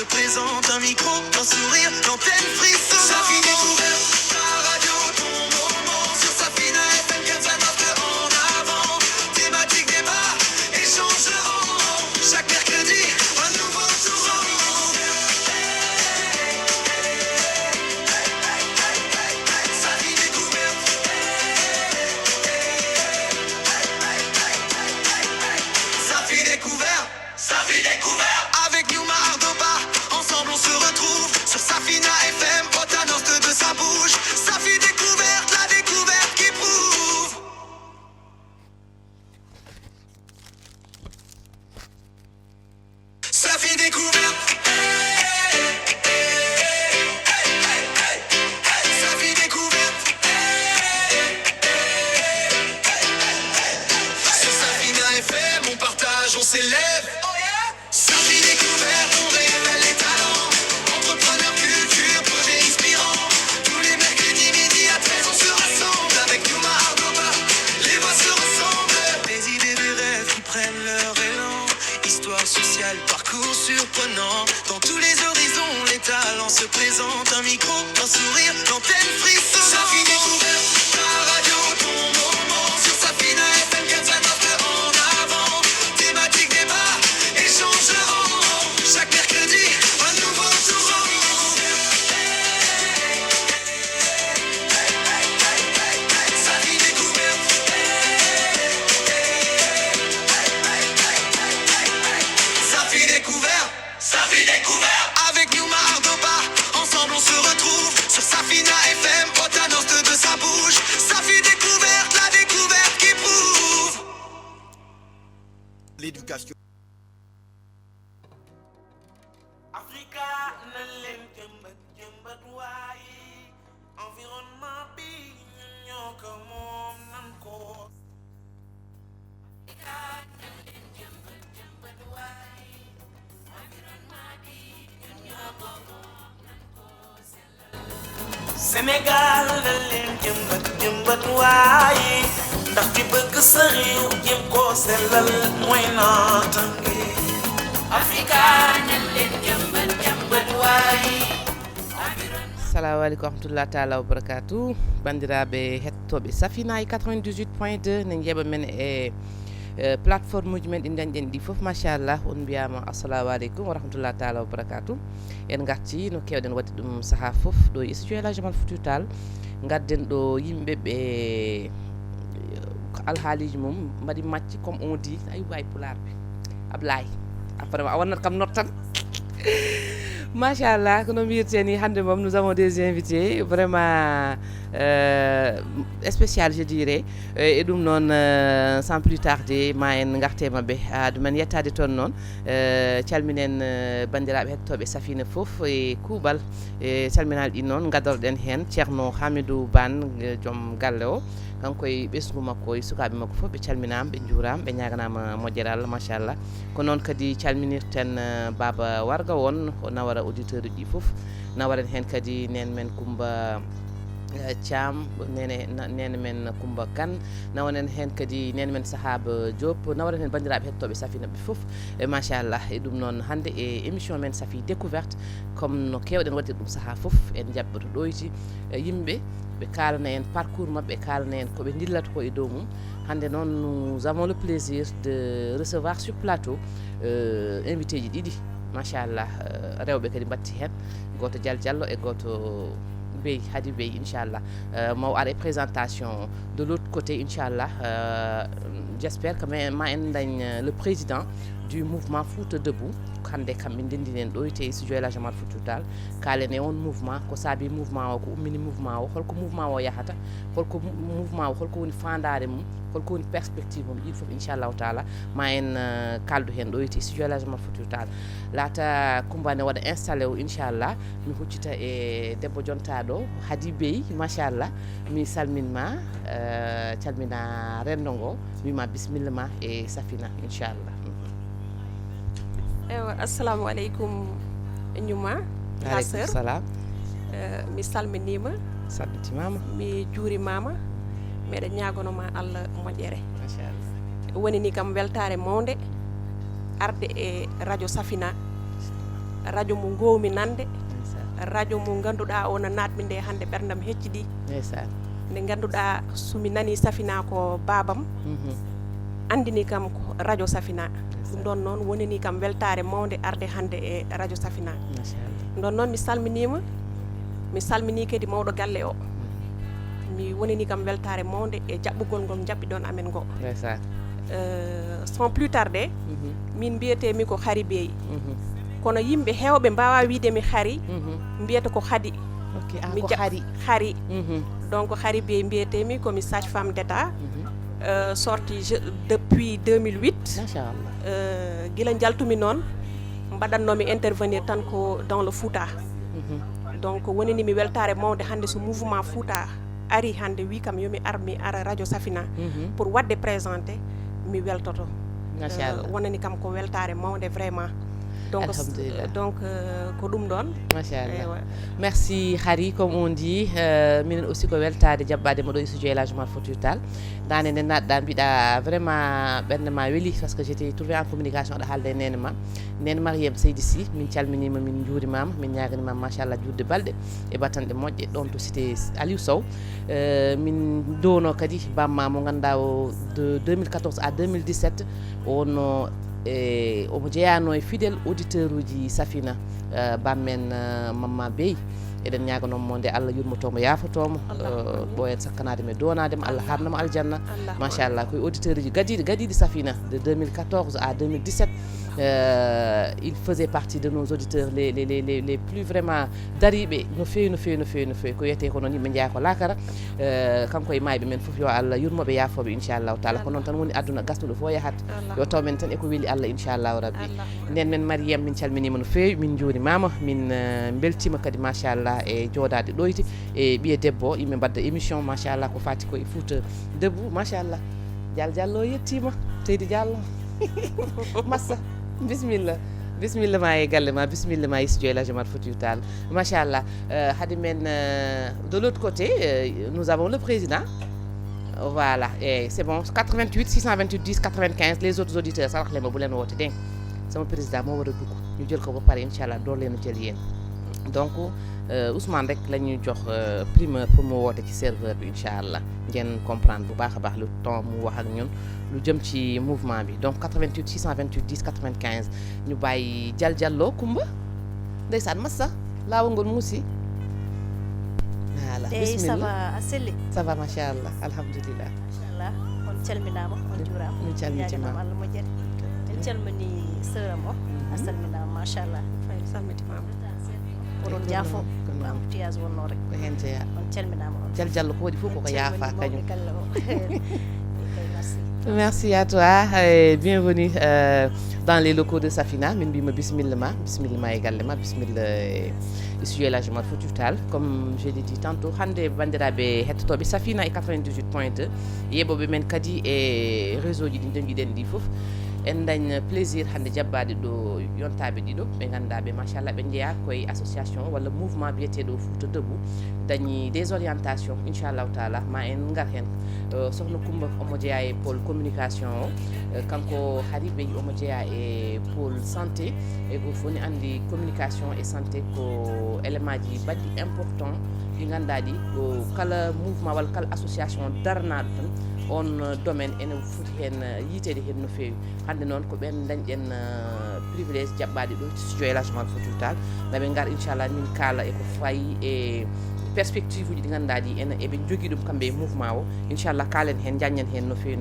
se présente, un micro, un sourire, l'antenne frisson. Safina découverte, ta radio, ton moment. Sur Safina FM, 89 en avant. Thématique, débat, échangeant. Chaque mercredi, un nouveau tour. Safina découverte. Safina découverte. Safina découverte. Avec Yuma Ardoba, ensemble on se retrouve sur Safina FM, Otanos de sa bouche. Safina découverte, la découverte qui prouve. Safina découverte. Safina découverte. Sur Safina FM, on partage, on s'élève. Safina découverte, on révèle les talents. Entrepreneurs, culture, projets inspirants. Tous les mercredis midi à 13, on se rassemble. Avec Yuma Ardoba, les voix se ressemblent. Des idées, des rêves qui prennent leur élan. Histoire sociale, parcours surprenant. Dans tous les horizons, les talents se présentent. Un micro, un sourire, l'antenne frisson. Safina découverte, ta radio, ton moment. Sur Safina FM, 89 en avant. Thématique, débat, échangeant. Chaque mercredi, un nouveau tour. Safina découverte. Safina découverte. Safina découverte. Avec Yuma Ardoba, ensemble on se retrouve sur Safina FM, Otanos de sa bouche. Safina découverte, la découverte qui prouve. L'éducation. Africa na leen jëmbat waaye environnement bi ñun ñoo ko moom nan ko. Africa na leen jëmbat waaye environnement bi ñun ñoo ko moom nan ko sellal. Sénégal na leen jëmbat waaye ndax ki bëgg sa réew jëm koo sellal mooy naatange. Africa na leen jëmbat waaye salaamaaleykum wa rahmatullahi taala wa barakatu bandiraɓe hettoɓe Safina 98.2 ne jeeɓa men e plateforme uji men ɗi dañɗen ɗi fof machallah on mbiyama assalamu aleykum wa rahmatullahi taala wa barakatu en garti no kewɗen wadde ɗum saaha fof ɗo e studio El Hadji Oumar Foutiyou Tall gadden ɗo yimɓeɓe alhaaliji mum mbaɗi macci comme on dit ayi way pularɓe Ablaye après a wonnat kam nottan machallah kono mbiyeteni hande moom nous avons des invités vraiment spécial je dirais e ɗum noon sans plus tarder ma en garte mabɓe ɗumen yettade toon noon calminen bandiraɓe hettoɓe Safina foof e kuuɓal e calminal ɗin noon gadorɗen hen ceerno Hamidou Bane joom galle o kanko e ɓesgu makko e sukaɓe makko fof ɓe calminama ɓe juurama ɓe ñaganama moƴƴere Allah machallah ko noon kadi calminirten Baba Warga won o nawara auditeur uji ɗi foof nawaren hen kadi nen men Coumba Thiam nene men Coumba Kane nawanen hen kadi nene men Sahaba Diop nawanen hen bandiraɓe hettoɓe Safina ɓe foof e machallah e ɗum noon hande e émission men Safi découverte comme no kewɗen wadde ɗum saaha foof en jaɓɓoto ɗoyti yimɓe ɓe kalana en parcours mabɓe kalana en koɓe dillata ko e dow mum hande noon nous avons le plaisir de recevoir sur plateau invité ji ɗiɗi machallah rewɓe kadi batti hen goto Diallo et goto Bey Hadi Bey inchallah maw ar e présentation de l'autre côté inchallah j'espère que ma en dañ le président du mouvement Fouta Debout hande kamɓe ndendinen ɗo te studio El Hadji Oumar Foutiyou Tall kalen e on mouvement ko saabi mouvement o ko ummini mouvement o holko mouvement o yahata holko mouvement o holko woni fandare mum holko woni perspective mum ɗiɗi foof inchallahu taala ma en kaldu hen ɗo te studio El Hadji Oumar Foutiyou Tall laata Coumba ne waɗa installé o inchallah mi huccita e debbo jontaɗo Hadi Bey machallah mi salminma calmina rendo ngo wima bisimilla ma e Safina inchallah. Ewa assalamu aleykum Ñuma ma sœur salam mi salminima salmitimama mi juurimama meɗe ñagonoma Allah moƴƴere machallah woni ni kam weltare mawde arde e radio Safina radio mo gowmi nande radio mo ganduɗa o no natmi nde hande ɓerdam hecciɗi nde ganduɗa somi nani Safina ko babam andini kam ko radio Safina ɗum ɗon noon wonini kam weltare mawde arde hande e radio Safina ɗon noon mi salmini kadi mawɗo galle o mi wonini kam weltare mawde e jaɓɓugol ngol jaɓɓi ɗon amen ngo sans plus tarder min mbiyetemi ko Khary Bey kono yimɓe hewɓe mbawa wiide mi Khary mbiyata ko Khady mi Khary donc Khary Bey mbiyetemi komi sage femme d'état sorti depuis 2008 gila jaltumi noon mbaɗannomi intervenir tan ko dans le Fouta donc wonini mi weltare mawde hande so mouvement Fouta ari hande wi kam yomi mi ara radio Safina pour wadde présenté mi weltoto wonani kam ko weltare mawde vraiment donc ko ɗum ɗon machallah merci Khary comme on dit minen aussi ko weltade jabbade mo ɗo e studio Elhadji Oumar Foutiyou Tall dane nde natɗa mbiɗa vraiment ɓerde ma weeli parce que j'étais trouvé en communication aɗa haalde e nene ma nene Mariame Seydi Sy min calminima min juurimama min ñaganimama machallah juurde balɗe e battanɗe moƴƴe ɗon to cité Aliou Sow min dono kadi bamma mo ganduɗa o de 2014 à 2017 ono omo jeyano e fidèle auditeur uji Safina bammen Mamma Bey eɗen ñaganomo nde Allah yurmotomo yafotomo ɓoyen sakkanademo e donademo Allah harnamo aljanna machallah koye auditeur uji gadiɗi Safina de 2014 à 2017 il faisait partie de nos auditeurs les plus vraiment dariɓe no fewi ko wiyete ko noon yimɓe jeeya ko lakara kanko e mayɓe men foof yo Allah yurmoɓe yafoɓe inchallahu taala ko noon tan woni aduna gasnuɗo fo yahat yo taw men tan eko weeli Allah inchallahu rabbi nden men Mariame min calminima no fewi min juurimama min beltima kadi machallah e joodade ɗoyti e ɓiye debbo yimɓe mbadda émission machallah ko fati koye Fouta debout machallah Diallo yettima Seydi Diallo massa bisimilla ma e galle ma bisimilla ma e studio Elhadji Oumar Foutiyou Tall machallah hade men de l'autre côté nous avons le président voilà et c'est bon 88 628 10 95 les autres auditeurs sa wax leen ma bu leen woote dégg sama président moo war a dugg ñu jël ko ba pare inchallah door leen a jël yéen donc Ousmane rek la ñuy jox primeur pour mu woote ci serveur bi inchallah ngeen comprendre bu baax a baax le temps mu wax ak ñun lu jëm ci mouvement bi donc 88 628 10 95 ñu bàyyi Diallo Kumba ndeysaan massa laawangol muusi voilà bismillah ça va machallah alhamdulillah machallah on calminama on juurama min calmitima Allah moƴƴere en calmini seuram o a salminama machallah salmitimama oɗon jaafo embouteillage wonno rek ko hen jeeya on calminama on Diallo ko waɗi fof koko yaafa kañum merci à toi et bienvenue dans les locaux de Safina min mbima bisimilla ma e galle ma bisimilla studio Elhadji Oumar Foutiyou Tall comme je l'ai dit tantôt hande bandiraɓe hettotoɓe Safina e 98.2 yeɓoɓe men kadi e réseau ji ɗi dañƴiɗen ɗi foof en dañ plaisir hande jabbade ɗo yontaɓe ɗiɗo ɓe ganduɗa ɓe machallah ɓe jeeya koye association walla mouvement biyeteɗo Fouta debout dañi des orientations inchallahu taala ma en gar hen sohna Coumba omo jeeya e pôle communication o kanko Khary Bey omo jeeya e pôle santé e go foni andi communication et santé ko élément ji badɗi important ɗi ganduɗa ɗi ko kala mouvement walla kala association darnaɗo tan on domaine ene foti hen yitede hen no fewi hande noon ko ɓen dañƴen privilège jaɓɓade ɗo studio Elhadji Oumar Foutiyou Tall naɓe gar inchallah min kaala eko fayi e perspective uji ɗi ganduɗa ɗi ene eɓe jogui ɗum kamɓe e mouvement o inchallah kalen hen jaññen hen no fewi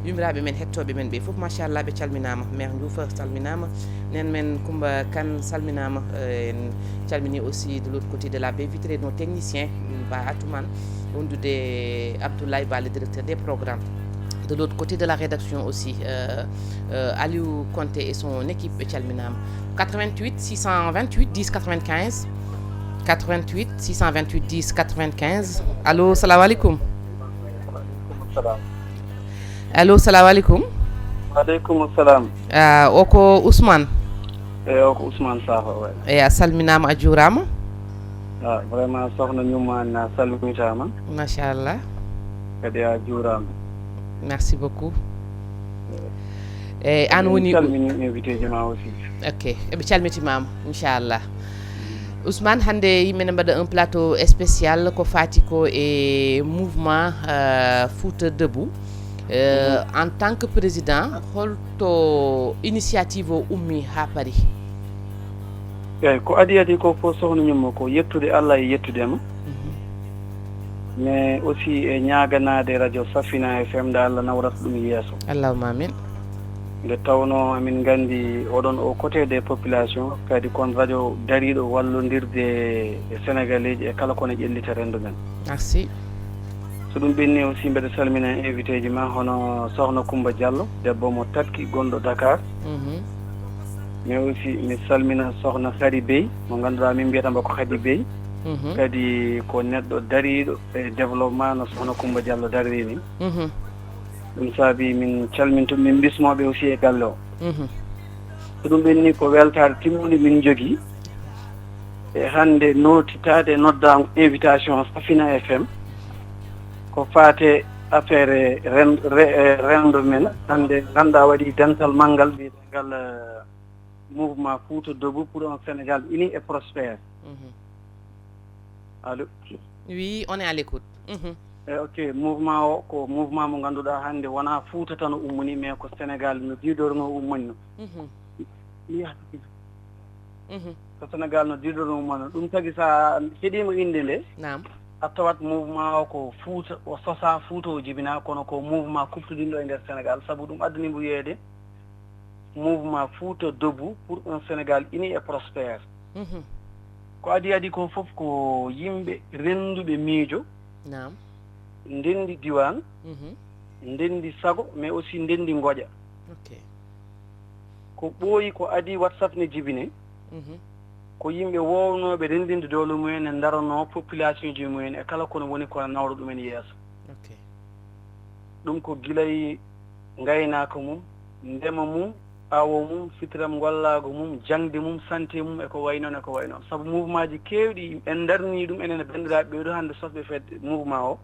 yumiraɓe men hettoɓe men ɓe foof machallah ɓe calminama mère Ndioufa salminama nen men Coumba Kane salminama en calmini aussi de l'autre côté de la baie vitrée nos techniciens Ba Atoumane wondude Abdoulaye Ba le directeur des programmes de l'autre côté de la rédaction aussi Aliou Konté et son équipe ɓe calminama 88 628 10 95 88 628 10 95 allo salamu aleykum allo salamu aleykum waaleykum salam o ko Ousmane o ko Ousmane Sakho eyi a salminama a juurama vraiment sohna Ñumane a salmitama machallah kadi a juurama merci beaucoup e an woni calmini invité ji ma aussi ok eɓe calmitimama inchallah Ousmane hande yimɓe ne mbaɗa un plateau spécial ko fati ko e mouvement Fouta Debout en tant que président holto initiative o ummi ha paari eyyi ko adi ko fof sohna ñummo ko yettude Allah e yettudema mais aussi e ñaganade radio Safina FM nde Allah nawrata ɗum yeeso allahumma amin nde tawno amin gandi oɗon o côté des populations kadi kon radio dariɗo wallodirde e sénégalais ji e kala kone ƴellita rendo men merci so ɗum ɓenni aussi mbeɗa salmina invité ji ma hono sohna Coumba Diallo debbo mo tatki gonɗo Dakar mais aussi mi salmina sohna Khady Bey mo ganduɗa min mbiyatamo ko Khady Bey kadi ko neɗɗo dariɗo e développement no sohna Coumba Diallo darini ɗum saabi min calminto min bismoɓe aussi e galle o so ɗum ɓenni ko weltare timmude min jogui e hande notitade nodda invitation Safina FM ko fate affaire rendo men hande ganduɗa waɗi dental manggal ɓiyetegal mouvement Fouta Debout pour un Sénégal uni et prospère allo oui on est à l'écoute ok mouvement o ko mouvement mo ganduɗa hande wona Fouta tan ummoni mais ko Sénégal no didorno ummoni no ko Sénégal no didorno ummoni ɗum tagui sa heeɗima inde nde nam a tawat mouvement o ko Fouta o sosa Fouta o jibina kono ko mouvement kuftodinɗo e nder Sénégal saabu ɗum addanimo wiyeede mouvement Fouta Debout pour un Sénégal uni et prospère ko adi ko fof ko yimɓe renduɓe miijo nam ndendi diwan ndendi sago mais aussi ndendi goƴa ok ko ɓooyi ko adi WhatsApp ne jibine ko yimɓe wownoɓe rendinde dowle mumen e darano population ji mumen e kala kono woni kono nawra ɗumen yeeso ok ɗum ko guilay gaynaka mum ndema mum awo mum fitiram gollago mum jangde mum santé mum eko way noon saabu mouvement ji kewɗi en darni ɗum enen e bandiraɓe ɓeɗo hande sosɓe fedde mouvement o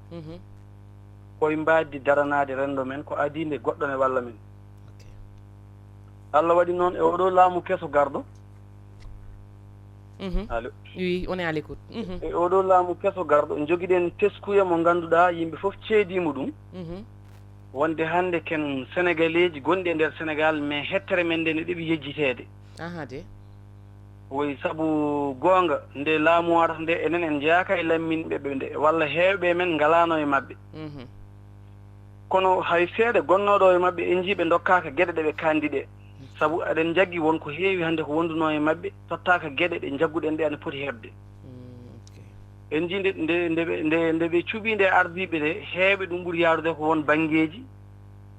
koye mbaddi daranade rendo men ko adi nde goɗɗo ne walla men Allah waɗi noon e oɗo laamu keso garɗo allo oui on est à l'écoute e oɗo laamu keso garɗo joguiɗen teskuya mo ganduɗa yimɓe foof ceedimo ɗum wonde hande ken sénégalais ji gonɗi e nder Sénégal mais hettere men nde ne ɗeɓi yejjitede de woyi saabu goonga nde laamu warata nde enen en jeeyaka e lamminɓeɓe nde walla heewɓe men ngalano e mabɓe kono hay seeɗa gonnoɗo e mabɓe en jiiɓe dokkaka gueɗe ɗeɓe kandi ɗe saabu aɗen jaggui wonko heewi hande ko wonduno e mabɓe tottaka gueɗe ɗe jagguɗen ɗe ane poti heɓde en jii ndeɓe cuuɓi nde ardiɓe ɗe heeɓe ɗum ɓuuri yaarude ko won banggueji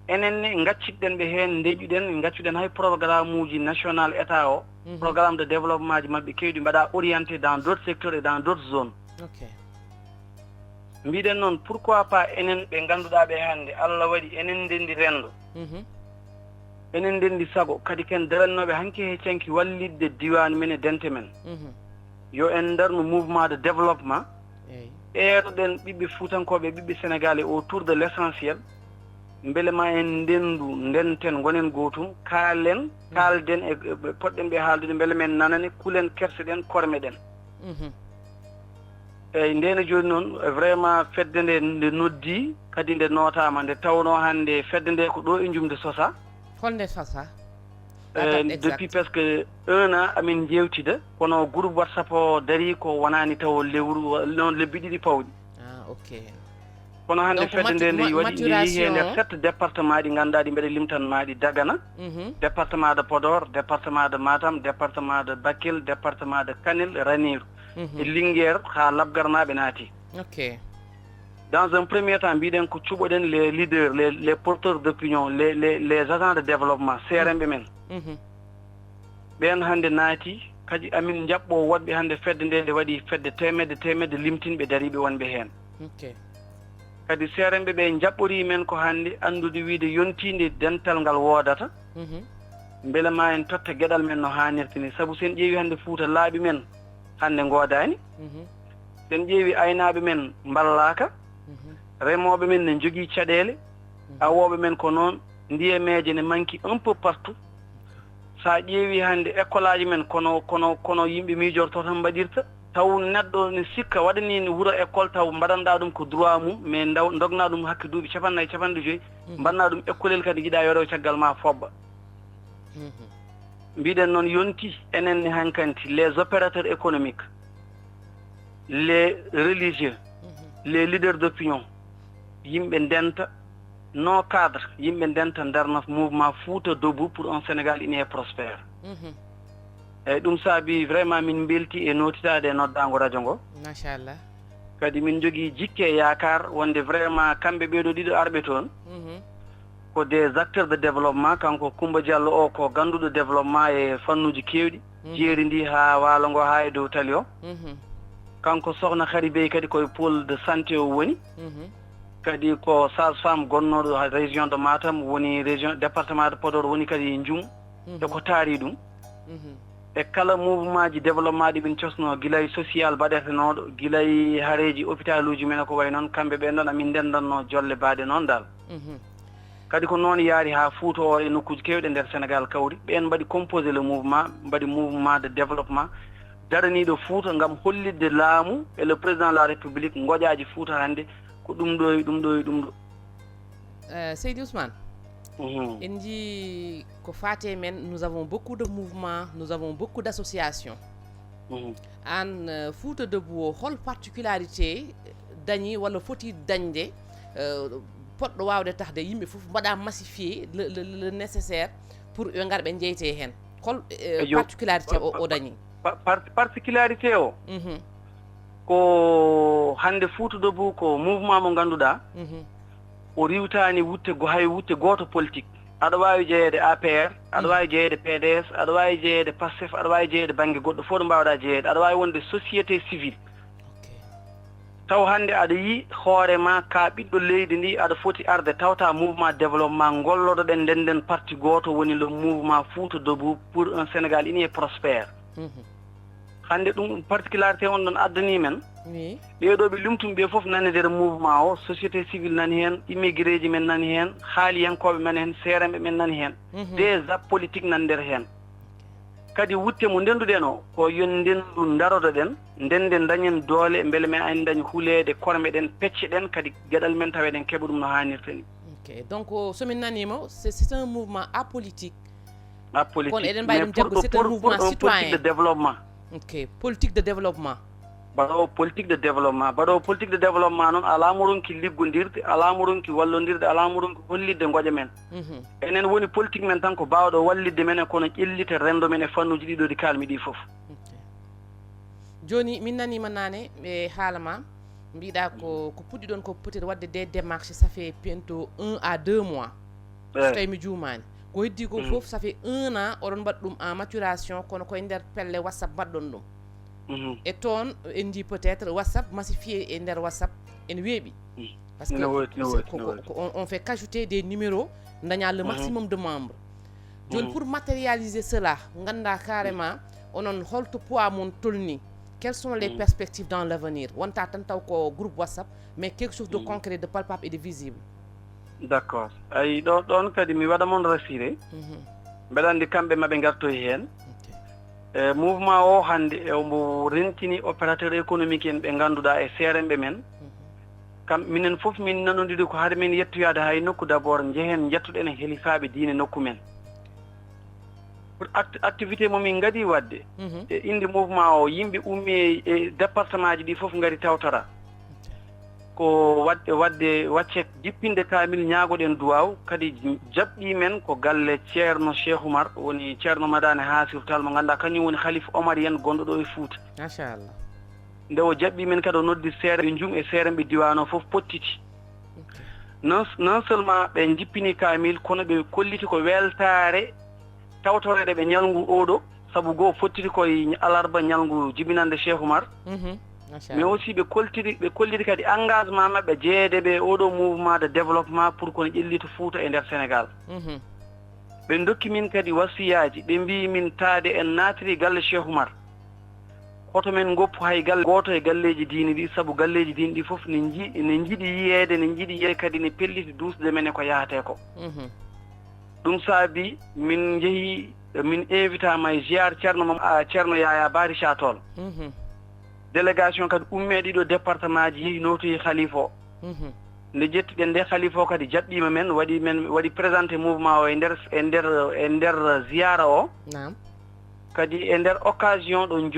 enen ne gaccitɗen ɓe heen deƴuɗen gaccuɗen hay programme uji national état o programme de développement ji mabɓe kewɗi mbaɗa orienté dans d' autres secteurs et dans d' autres zones mbiɗen noon pourquoi pas enen ɓe ganduɗa ɓe hannde Allah waɗi enen ndendi rendo enen ndendi sago kadi ken darannoɓe hanki he canki wallidde diwan men e dente men yo en darno mouvement de développement ɓeeɗoɗen ɓiɓɓe fuutankoɓe ɓiɓɓe Sénégal e autour de l' essentiel beele ma en ndendu ndenten gonen gootum kaalden e poɗɗen ɓe haaldude beele men nanane kulen kerseɗen kormeɗen eyyi ndene joni noon vraiment fedde nde noddi kadi nde notama nde tawno hande fedde nde ko ɗo e jumde sosa holnde sosa depuis presque 1 an amin jewtida kono groupe WhatsApp o dari ko wonani taw lewru noon lebbi ɗiɗi pawɗi kono hande fedde nde nde waɗi yeehi e nder 7 département ɗi ganduɗa ɗi mbeɗa limtanmaɗi Dagana département de Podor département de Matam département de Bakel département de Kanel Ranérou e Linguére ha Labgarnaɓe naati dans un premier temps mbiɗen ko cuɓoɗen les leaders les porteurs d'opinion les agents de développement CRMɓe men ɓen hande naati kadi amin jaɓɓo woɗɓe hande fedde nde nde waɗi fedde temedde limtinɓe dariɓe wonɓe hen kadi CRMɓe ɓe jaɓɓori men ko hande andude wiide yontinde dental ngal woodata beele ma en totta gueɗal men no hannirta ni saabu sen ƴeewi hande Fouta laaɓi men hande godani sen ƴeewi aynaɓe men ballaka remoɓe men ne jogui caɗele awoɓe men ko noon ndiyemeje ne manki un peu partout sa ƴeewi hannde école aji men kono yimɓe miijorto tan mbaɗirta taw neɗɗo ne sikka waɗani ne wuro école taw mbaɗanɗa ɗum ko droit mum mais dogna ɗum hakke duuɓi capannayyi capanɗe joyyi mbanna ɗum écolel kadi jiiɗa yorew caggal ma foɓɓa mbiɗen noon yonti enen ne hankanti les opérateurs économiques les religieux les leaders d'opinion yimɓe ndenta non cadre yimɓe ndenta darna mouvement Fouta Debout pour un Sénégal uni et prospère eyyi ɗum saabi vraiment min belti e notitade e noddago radio ngo machallah kadi min jogui jikke e yakar wonde vraiment kamɓe ɓeeɗo ɗiɗo arɓe toon ko des acteurs de développement kanko Coumba Diallo o ko ganduɗo développement e fannuji kewɗi jeeri ndi ha waalo ngo ha e dow tali o kanko sohna Khary Bey kadi koye pôle de santé o woni kadi ko sage-femme gonnoɗo région de Matam woni région département de Podor woni kadi Ndioum e ko taari ɗum e kala mouvement ji développement ɗi ɓen cosno guilay social baɗetenoɗo guilay haareji hôpital uji men ko way noon kamɓe ɓen ɗon amin ndendanno jolle baɗe noon dal kadi ko noon yaari ha Fouta o e nokkuji kewɗe nder Sénégal kawri ɓen mbaɗi composé le mouvement mbaɗi mouvement de développement daraniɗo Fouta gam hollidde laamu e le président de la république goƴaji Fouta hannde ko ɗum ɗo Seydi Ousmane en jii ko faate men nous avons beaucoup de mouvements nous avons beaucoup d'associations an Fouta Debout o hol particularité dañi walla foti dañde poɗɗo wawde tahde yimɓe fof mbaɗa massifier le nécessaire pour ɓe ngar ɓe jeyte hen hol particularité o dañi particularité o ko hande Fouta Debout ko mouvement mo ganduɗa o riwtani wutte hay wutte goto politique aɗa wawi jeeyede APR aɗa wawi jeeyede PDS aɗa wawi jeeyede PASTEF aɗa wawi jeeyede banggue goɗɗo fof ɗo mbawɗa jeeyede aɗa wawi wonde société civile taw hande aɗa yi hoorema ka ɓiɗɗo leydi ndi aɗa foti arde tawta mouvement développement golloɗoɗen ndenden parti goto woni le mouvement Fouta Debout pour un Sénégal uni et prospère hande ɗum particularité on ɗon addani men ɓeeɗo ɓe lumtum ɓe fof nani nder mouvement o société civile nani hen immigré ji men nani hen haaliyankoɓe men hen seeremɓe men nani hen des actes politique nani nder hen kadi wutte mo ndenduɗen o ko yon ndendu daroɗoɗen ndenden dañen doole beele men ani dañi hulede korme ɗen pecce ɗen kadi gueɗal men taweɗen keeɓa ɗum no hannirta ni donc somin nanimo c'est un mouvement apolitique kono eɗen mbawi ɗum jaggo c'est un mouvement citoyen de développement politique de développement baɗowo politique de développement noon alamo ronki liggodirde alamo ronki wallodirde alamo ronki hollidde goƴa men enen woni politique men tan ko bawɗo wallidde men kono ƴellita rendo men e fannuji ɗiɗo ɗi kalmi ɗi foof joni min nanima nane ɓe haalama mbiɗa ko puɗɗi ɗon ko peut être wadde des démarches ça fait bientôt 1 à 2 mois so tawi mi juumani ko heddi ko foof ça fait 1 an oɗon mbaɗa ɗum en maturation kono koye nder pelle WhatsApp mbaɗɗon ɗum et toon en dit peut être WhatsApp massifié e nder WhatsApp en weeɓi parce que on fait qu'ajouter des numéros daña le maximum de membres joni pour matérialiser cela ganda carrément onon holto poids mon tolni quelles sont les perspectives dans l'avenir wonta tan taw ko groupe WhatsApp mais quelque chose de concret de palpable et de visible d'accord ay ɗon kadi mi waɗa mon rassuré mbeɗa andi kamɓe maɓe gartoy hen mouvement o hande mbo rentini opérateur économique en ɓe ganduɗa e seeremɓe men kam minen foof min nanodiri ko haade men yettoyade hay nokku d' abord jehen jettuɗen e helifaɓe diine nokku men pour activité momin gadi wadde e inde mouvement o yimɓe ummi e département ji ɗi foof gari tawtara ko wadde wacce jippinde kamil ñaagoɗen duwaw kadi jaɓɓi men ko galle ceerno Cheikh Oumar woni ceerno Madane Hasir Tall mo ganduɗa kañum woni khalife Omarien gonɗo ɗo e Fouta machallah nde o jaɓɓi men kadi o noddi seere Ndioum e seeremɓe diwan o foof pottiti non seulement ɓe jippini kamil kono ɓe kolliti ko weltare tawtorede ɓe ñalngu oɗo saabu goo fottiti koye alarba ñalngu jibinande Cheikh Oumar mais aussi ɓe kolliti kadi engagement maɓɓe jeedeɓe oɗo mouvement de développement pour kono ƴellita Fouta e nder Sénégal ɓe dokki min kadi wasiyaji ɓe mbi min taade en naatiri galle Cheikh Oumar hoto men goppu hay galle goto e galleji diine ɗi saabu galleji diine ɗi foof ne jiiɗi yiyeede kadi ne pelliti dusde men e ko yahate ko ɗum saabi min jeehi min invitama e ziar ceerno Yaya Bari Chatol délégation kadi umme ɗiɗo département ji yeehi notoyi khalife o nde jettiɗen nde khalife o kadi jaɓɓima men waɗi présenté mouvement o e nder ziyara o kadi e nder occasion ɗo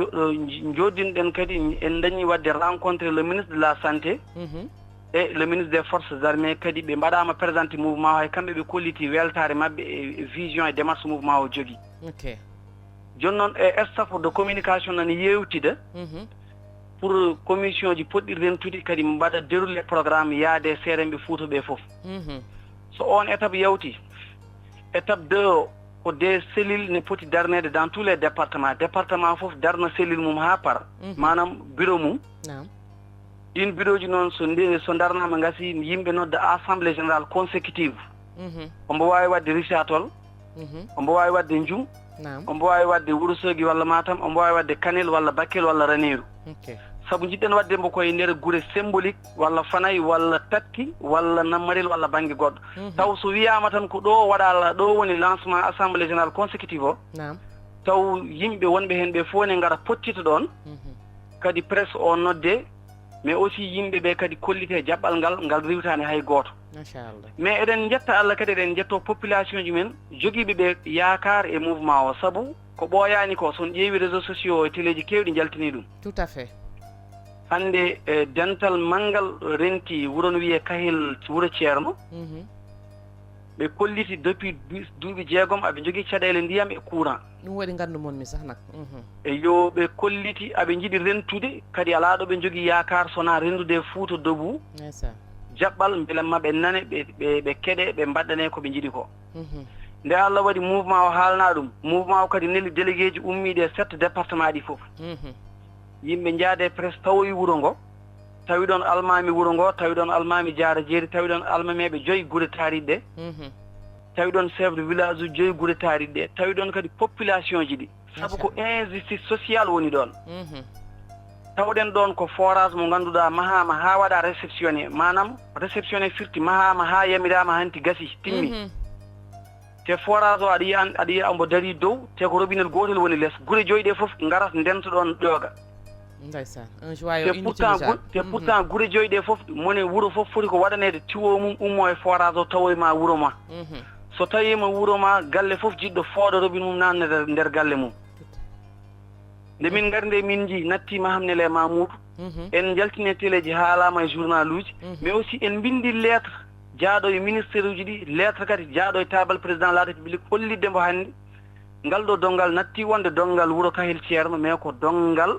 joddinɗen kadi en dañi wadde rencontré le ministre de la santé et le ministre des forces armées kadi ɓe mbaɗama présenté mouvement o hay kamɓe ɓe kolliti weltare mabɓe e vision e démarche mouvement o jogui joni noon e staff de communication nani yewtida pour commission ji poɗɗi rentude kadi mbaɗa déroulé programme yaade seerenɓe Fouta ɓe fof so on étape yawti étape 2 o ko des cellules ne poti darnede dans tous les département fof darna cellule mum ha par manam bureau mum ɗin bureau ji noon so darnama gasi yimɓe nodda assemblée générale consécutive ombo wawi wadde Richard-Toll ombo wawi wadde Ndioum ombo wawi wadde Wourossogui walla Matam ombo wawi wadde Kanel walla Bakel walla Ranérou saabu jiɗɗen wadde mbo koye nder guure symbolique walla Fanayi walla Takki walla Nammarel walla banggue goɗɗo taw so wiyama tan ko ɗo waɗa ɗo woni lancement assemblée générale consécutive o taw yimɓe wonɓe hen ɓe fof ne gara pottita ɗon kadi presse o nodde mais aussi yimɓe ɓe kadi kollite jaɓɓal ngal riwtani hay goto mais eɗen jetta Allah kadi eɗen jetto population ji men joguiɓe ɓe yakar e mouvement o saabu ko ɓooyani ko son ƴeewi réseaux sociaux e téléji kewɗi jaltini ɗum tout à fait hande dental manggal renti wuro no wiye Kahil wuro ceerno ɓe kolliti depuis duuɓi 6 aɓe jogui caɗele ndiyam e courant ɗum waɗi gandu mon mi sah nak e yo ɓe kolliti aɓe jiiɗi rentude kadi ala ɗo ɓe jogui yakar sona rendude Fouta Debout jaɓɓal beele maɓe nane ɓe keɗe ɓe mbaɗɗane koɓe jiiɗi ko nde Allah waɗi mouvement o haalna ɗum mouvement o kadi neli délégué ji ummiɗe 7 département ɗi foof yimɓe jaade presse tawoyi wuro ngo tawi ɗon almami wuro ngo tawi ɗon almami Diara Jeeri tawi ɗon almameɓe 5 guure taariɗe ɗe tawi ɗon chef de village uji 5 guure taariɗe ɗe tawi ɗon kadi population ji ɗi saabu ko injustice sociale woni ɗon tawɗen ɗon ko forage mo ganduɗa mahama ha waɗa réceptionné manam réceptionné firti mahama ha yamirama hanti gasi timmi te forage o aɗa yiya ombo dari dow te ko robinet gotel woni less guure 5 ɗe foof garat ndenta ɗon ƴooga te pourtant guure 5 ɗe foof moni wuuro foof foti ko waɗanede tiwo mum ummo e forage o tawoyma wuuro ma so tawima wuuro ma galle foof jiɗɗo fooɗa robine mum nanne nder galle mum nde min gari nde min ji nattima Hamnele Mamoudou en jaltine téléji haalama e journal uji mais aussi en bindi lettre jaaɗo e ministére uji ɗi lettre kadi jaaɗo e table président de la république hollidde mbo hannde ngal ɗo dongal natti wonde dongal wuro Kahil ceerno mais ko dongal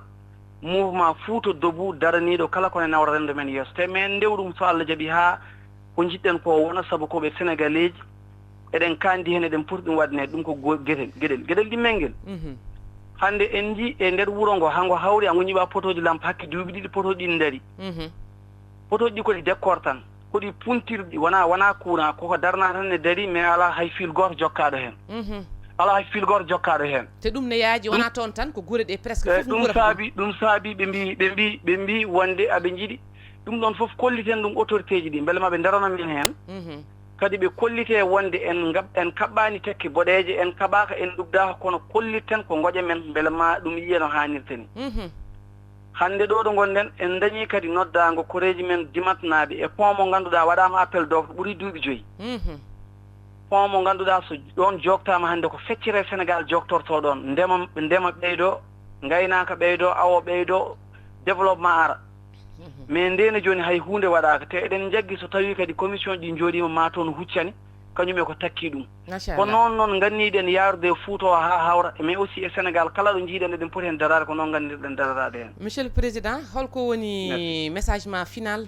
mouvement Fouta Debout daraniɗo kala kone nawra rendo men yeeso te min ndew ɗum so Allah jaaɓi ha ko jiɗɗen ko wona saabu koɓe sénégalais ji eɗen kandi hen eɗen poti ɗum wadnede ɗum ko gueɗel ɗimmel ngel hande en ji e nder wuro ngo hango hawri ango ñiɓa potoji lampe hakke duuɓi ɗiɗi potoji ɗi daari potoji ɗi koɗi décor tan koɗi puntirɗi wona courant koko darna tan ne daari mais ala hay fil goto jokkaɗo hen ala hay fil goto jokkaɗo hen te ɗum ne yaaji wona toon tan ko guure ɗe presque ɗum saabi ɓe mbi wonde aɓe jiiɗi ɗum ɗon foof kolliten ɗum autorité ji ɗi beele maɓe darana min hen kadi ɓe kollite wonde en kaɓɓani tekke boɗeje en kaɓaka en ɗugdaka kono kolliten ko goƴa men beele ma ɗum yiye no hannirta ni hande ɗo gonɗen en dañi kadi noddago koreji men dimatnaɓe e pont mo ganduɗa waɗama appel d'offre ɓuuri duuɓi 5 pont mo ganduɗa so ɗon joktama hande ko feccere Sénégal joktorto ɗon ndema ɓeydo gaynaka ɓeydo awo ɓeydo développement ara mais ndene joni hay hunde waɗaka te eɗen jaggi so tawi kadi commission ɗi jooɗima ma toon huccani kañum ko takki ɗum ko noon ganniɗen yarude Fouta o ha hawra mais aussi e Sénégal kala ɗo jiiɗen eɗen poti hen darade ko noon gandirɗen darade hen monsieur le président holko woni message ma final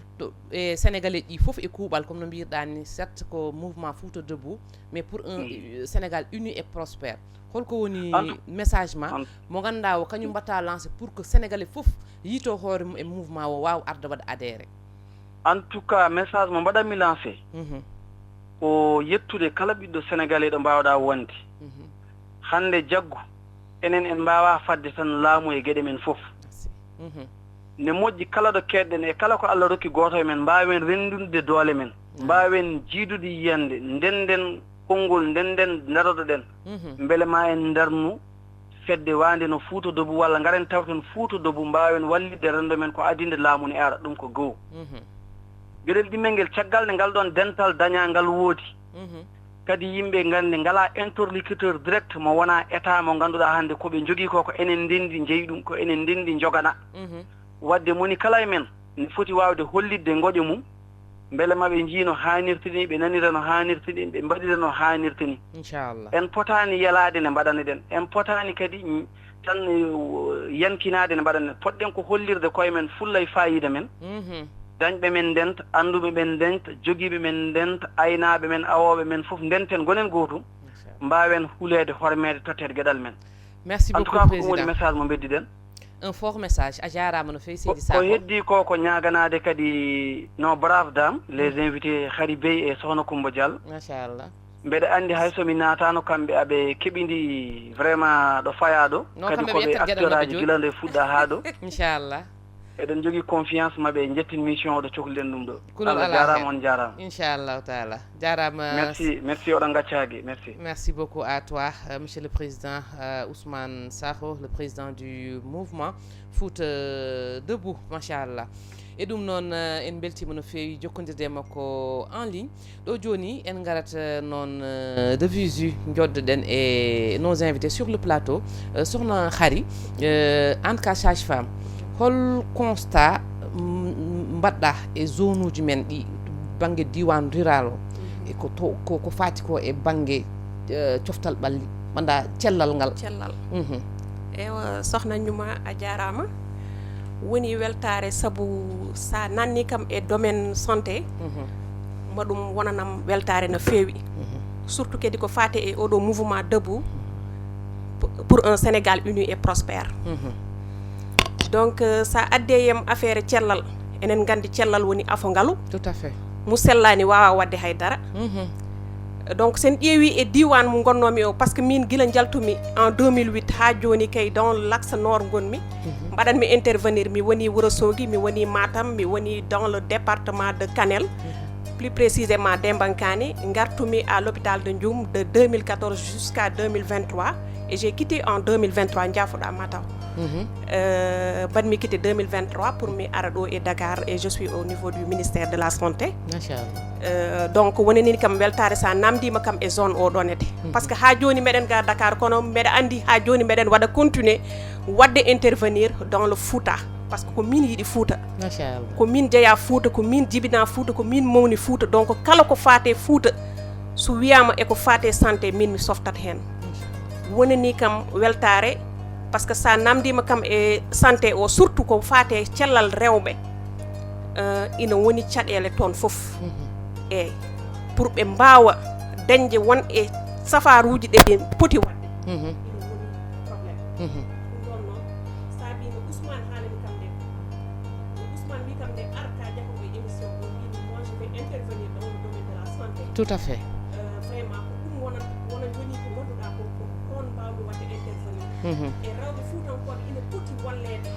e sénégalais ɗi foof e kuuɓal comme no mbirɗa ni certes ko mouvement Fouta Debout mais pour un Sénégal uni et prospère holko woni message ma mo ganduɗa o kañum mbatta lancé pour que sénégalais foof yito hoore mum e mouvement o wawa arde waɗa adhéré en tout cas message mo mbaɗanmi lancé ko yettude kala ɓiɗɗo sénégalais ɗo mbawɗa wonde hande jaggu enen en mbawa fadde tan laamu e gueɗe men foof ne moƴƴi kala ɗo keɗɗen e kala ko Allah rokki goto e men mbawen rendude doole men mbawen jiidude yiyande ndenden konngol nden daroɗoɗen mbele ma en darnu fedde wande no Fouta Debout walla ngaren tawten Fouta Debout mbawen wallidde rendo men ko adinde laamu ne ara ɗum ko goho gueɗel ɗimmel ngel caggal nde ngal ɗon dental dañangal woodi kadi yimɓe ngande ngala interlocuteur direct mo wona état mo ganduɗa hande koɓe jogui ko enen ndendi jeeyi ɗum ko enen ndendi jogana wadde moni kala e men ne foti wawde hollidde ngoƴe mum beele maɓe jiino hanirta ni ɓe nanira no hanirta ni ɓe mbaɗira no hanirta ni inchallah en potani yalade ne mbaɗana ɗen en potani kadi tan yankinade ne mbaɗana poɗɗen ko hollirde koye men fulla e fayida men dañɓe men ndenta anduɓe men ndenta jogiiɓe men ndenta aynaɓe men awoɓe men fof ndenten gonen gotum mbawen hulede hormede tottede gueɗal men merci beaucoup en tout cas ko ɗum président woni message mo beddiɗen un fort message a jarama no fewi seydi ko Sakho heddi ko ñaganade kadi no brave dame les invités Khady Bey e Sokhna Coumba Diallo machallah mbeɗa andi hay somi natano kamɓe aɓe keɓidi vraiment ɗo faya ɗo kadi koɓe acteur aji gila nde fuɗɗa ha ɗo inchallah eɗen jogui confiance maɓe jettin mission oɗo cohluɗen ɗum ɗo Allah jarama on jarama inchallahu taala jarama merci oɗon gaccaki merci beaucoup à toi monsieur le président Ousmane Sakho le président du mouvement Fouta Debout machallah e ɗum noon en beltima no fewi jokkodirde makko en ligne ɗo joni en garat noon de visu joddoɗen e nos invités sur le plateau sokhna Khary en cas sage femme hol constat mbaɗɗa e zone uji men ɗi banggue diwan rural o e ko fati ko e banggue coftal ɓalli manda cellal ngal ewa sokhna Ñuma a jarama woni weltare saabu sa nanni kam e domaine santé maɗum wonanam weltare no fewi surtout kadi ko fati e oɗo mouvement debout pour un Sénégal uni et prospère donc sa addeyem affaire cellal enen gandi cellal woni afo ngalu tout à fait mu sellani wawa wadde haydara donc sen ƴeewi e diwan mo gonnomi o par ce que min gila jaltumi en 2008 ha joni kay dans l'axe nord gonmi mbaɗanmi intervenir mi woni Wourossogui mi woni Matam mi woni dans le département de Kanel plus précisément Dembankani gartumi à l'hôpital de Ndioum de 2014 jusqu'à 2023 et j'ai quitté en 2023 Ndiafoɗa Mataw badmi quitté 2023 pour mi ara ɗo e Dakar et je suis au niveau du ministère de la santé donc wonani kam weltare sa namdima kam e zone o ɗonete par ce que ha joni meɗen ga Dakar kono mbeɗa andi ha joni meɗen waɗa continuer wadde intervenir dans le Fouta par ce que ko min yiiɗi Fouta ko min jeeya Fouta ko min jibina Fouta ko min mawni Fouta donc kala ko fate Fouta so wiyama eko fate santé min mi softat hen wonani kam weltare par ce que sa namdima kam e santé o surtout ko fate cellal rewɓe ina woni caɗele toon foof eyyi pour ɓe mbawa dañde won e safaruji ɗe ɓe poti wadde ina woni probléme ɗum ɗon noon saabi no Ousmane haalani kam nde no Ousmane wi kam nde arta jahoɓe émission o wini moi je vais intervenir dans le domaine de la santé tout à fait vraiment ko ɗum wona woni ko gonduɗa ko on mbawmi wadde intervenir e rewɓe Fuutankoɓe ina poti wallede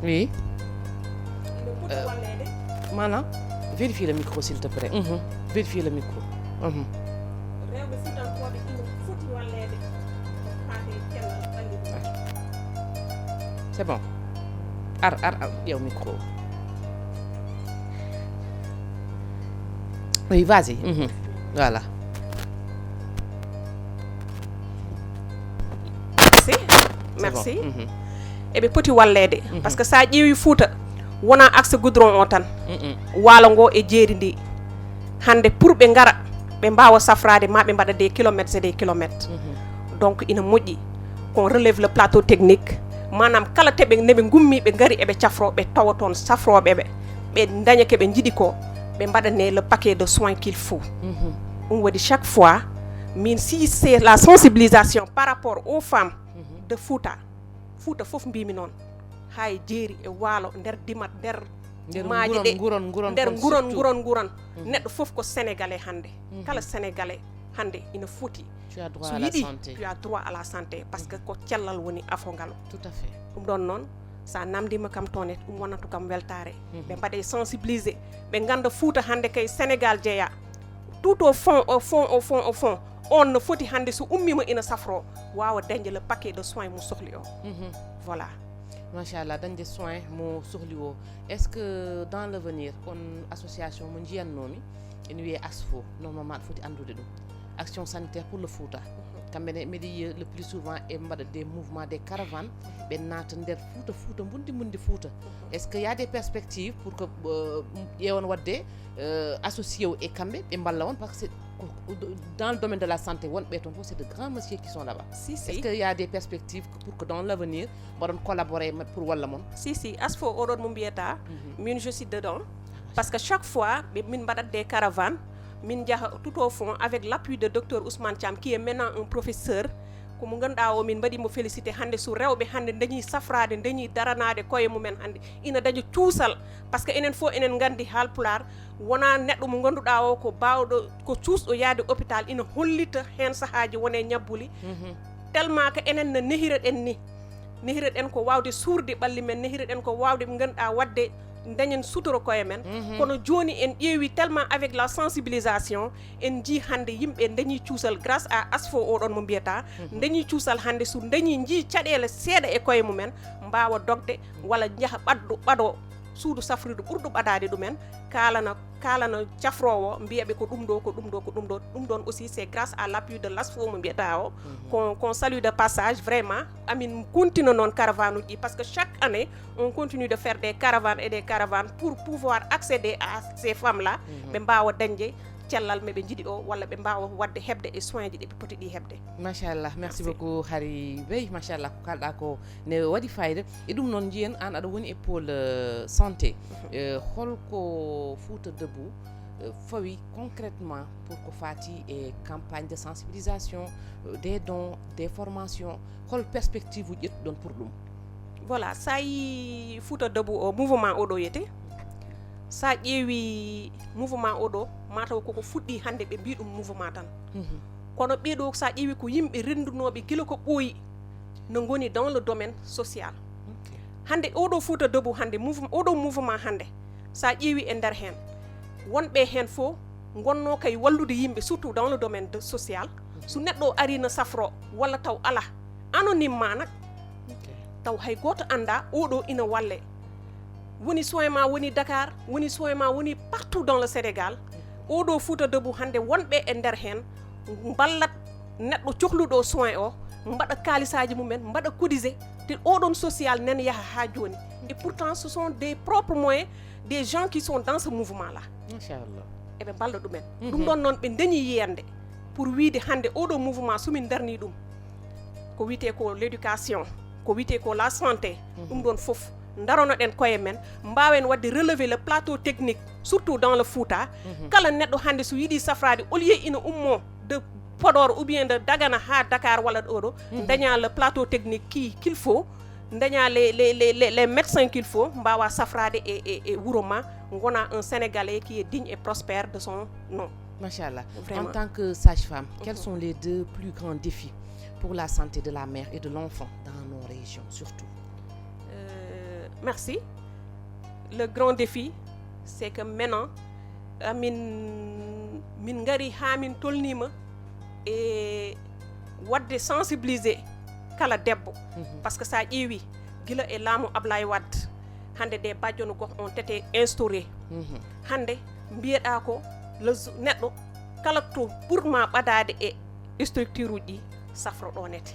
oui ina poti wallede mana vérifie le micro s'il te plaît vérifie le micro rewɓe Fuutankoɓe ina foti wallede fate cellal ɓalli c'est bon ar ƴeew micro oui vas-y voilà merci eɓe poti wallede par ce que sa ƴeewi Fouta wona axe goudron o tan waalo ngo e jeeri ndi hande pour ɓe ngara ɓe mbawa safrade ma ɓe mbaɗa des kilomètres et des kilomètres donc ina moƴƴi qu'on relève le plateau technique manam kala teɓe neɓe gummi ɓe ngari eɓe cafro ɓe tawa toon safroɓeɓe ɓe daña keɓe jiiɗi ko ɓe mbaɗane le paquet de soins qu'il faut ɗum waɗi chaque fois min si c'est la sensibilisation par rapport aux femmes de Fouta foof mbimi noon hay jeeri e waalo nder dimat nder maaje ɗe nder nguron neɗɗo foof ko sénégalais hande kala sénégalais hande ina foti so yiɗi tu as droit à la santé par ce que ko cellal woni afongal tout à fait ɗum ɗon noon sa namdima kam toon e ɗum wonata kam weltare ɓe mbaɗe sensibiliser ɓe ganda Fouta hande kay Sénégal jeeya tout au fond on ne foti hande so ummima ina safro wawa dañde le paquet de soins mo sohli o voilà machallah dañde soins mo sohli o est ce que dans l'avenir on association mo jiyannomi ene wiye ASFO normalement foti andude ɗum action sanitaire pour le Fouta kamɓene mbiɗa yiya le plus souvent e mbaɗa des mouvements des caravanes ɓe naata nder Fouta bundi Fouta est ce que y a des perspectives pour que ƴewon wadde associé o e kamɓe ɓe mballa on par ce que dans le domaine de la santé wonɓe toon fof c'est de grands messieurs qui sont là-bas si. Est ce que y a des perspectives pour que dans l'avenir mbaɗon collaborer pour walla mon si ASFO oɗon mo mbiyata min je suis dedans parce que chaque fois min mbaɗat des caravanes min jaha tout au fond avec l'appui de docteur Ousmane Thiam qui est maintenant un professeur ko mo ganduɗa o min mbaɗimo félicité hande so rewɓe hande dañi safrade dañi daranade koye mumen hande ina daña cuusal par ce que enen fof enen gandi Haalpulaar wona neɗɗo mo ganduɗa o ko bawɗo ko cuusɗo yaade hôpital ina hollita hen sahaji wone ñabbuli tellement que enen no nehireɗen ko wawde suurde ɓalli men nehireɗen ko wawde ɓe ganduɗa wadde dañen sutoro koye men kono joni en ƴeewi tellement avec la sensibilisation en ji hande yimɓe dañi cuusal grâce à ASFO oɗon mo mbiyata dañi cuusal hande so dañi ji caɗele seeɗa e koye mumen mbawa dogde walla jaaha ɓaɗo suudu safrude ɓurɗo ɓadade ɗumen kalana cafrowo mbiyaɓe ko ɗum ɗo ɗum ɗon aussi c'est grâce à l'appui de l'ASFO mo mbiyata o qu'on salue de passage vraiment amin continue noon caravane uji parce que chaque année on continue de faire des caravanes pour pouvoir accéder à ces femmes là ɓe mbawa dañde cellal meɓe jiiɗi o walla ɓe mbawa wadde hebde e soins ji ɗi ɓe poti ɗi hebde machallah merci beaucoup Hary Bey machallah ko kalɗa ko ne waɗi fayida e ɗum noon jiyen an aɗa woni e pôle santé holko Fouta Debout fawi concrètement pour ko fati e campagne de sensibilisation des dons des formations hol perspective uji ƴettuɗon pour ɗum voilà sa yi Fouta Debout o mouvement oɗo yiyete sa ƴeewi mouvement oɗo mataw koko fuɗɗi hande ɓe mbi ɗum mouvement tan kono ɓeɗo sa ƴeewi ko yimɓe rendunoɓe gila ko ɓooyi no goni dans le domaine social hande oɗo Fouta Debout hande oɗo mouvement hande sa ƴeewi e nder hen wonɓe hen fo gonno kay wallude yimɓe surtout dans le domaine social so neɗɗo ari no safro walla taw ala anonymement nak taw hay goto anda oɗo ina walle woni soin ma woni Dakar woni soin ma woni partout dans le Sénégal oɗo Fouta Debout hande wonɓe e nder hen ballat neɗɗo cohluɗo soin o mbaɗa kalisaji mumen mbaɗa cotiser te oɗon social nen yaha ha joni et pourtant ce sont des propres moyens des gens qui sont dans ce mouvement là inchallah eɓe balla ɗumen ɗum ɗon noon ɓe dañi yiyande pour wiide hande oɗo mouvement somin darni ɗum ko wiyete ko l'éducation ko wiyete ko la santé ɗum ɗon foof daronoɗen koye men mbawen wadde relever le plateau technique surtout dans le Fouta kala neɗɗo hande so yiiɗi safrade au lieu ina ummo de Podor ou bien de Dagana ha Dakar walla ɗoɗo daña le plateau technique qu'il faut daña les médecins qu'il faut mbawa safrade e wuro ma gona un Sénégalais qui est digne et prospère de son nom machallah en tant que sage-femme quels sont les deux plus grands défis pour la santé de la mère et de l'enfant dans nos régions surtout merci le grand défi c'est que maintenant min ngari ha min tolnima e wadde sensibiliser kala debbo parce que sa ƴeewi gila e laamu Ablaye Wade hande des bajjonu gox ont été instauré hande mbiyeɗa ko neɗɗo kala to ɓurma ɓadade e structure uji ɗi safro ɗonete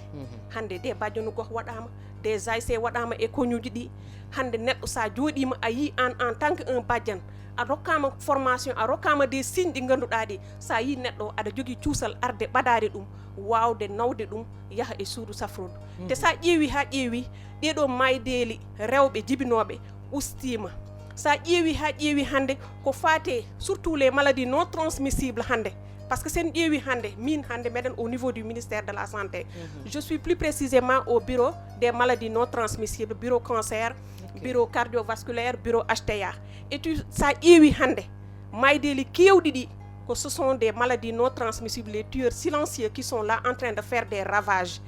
hande des bajjonu gox waɗama des AIC waɗama e koñuji ɗi hande neɗɗo sa jooɗima a yi en tant que un bajjan a rokkama formation a rokkama des signes ɗi ganduɗa ɗi sa yi neɗɗo aɗa jogui cuusal arde ɓadade ɗum wawde nawde ɗum yaha e suudu safrudu te sa ƴeewi ha ƴeewi ɗeɗo maydeeli rewɓe jibinoɓe ustima sa ƴeewi ha ƴeewi hande ko fate surtout les maladies non transmissibles hande parce que sen ƴeewi hande min hande meɗen au niveau du ministère de la santé je suis plus précisément au bureau des maladies non transmissibles bureau cancer bureau cardiovasculaire bureau HTA et sa ƴeewi hande maydeeli kewɗi ɗi que ce sont des maladies non transmissibles les tueurs silencieux qui sont là en train de faire des ravages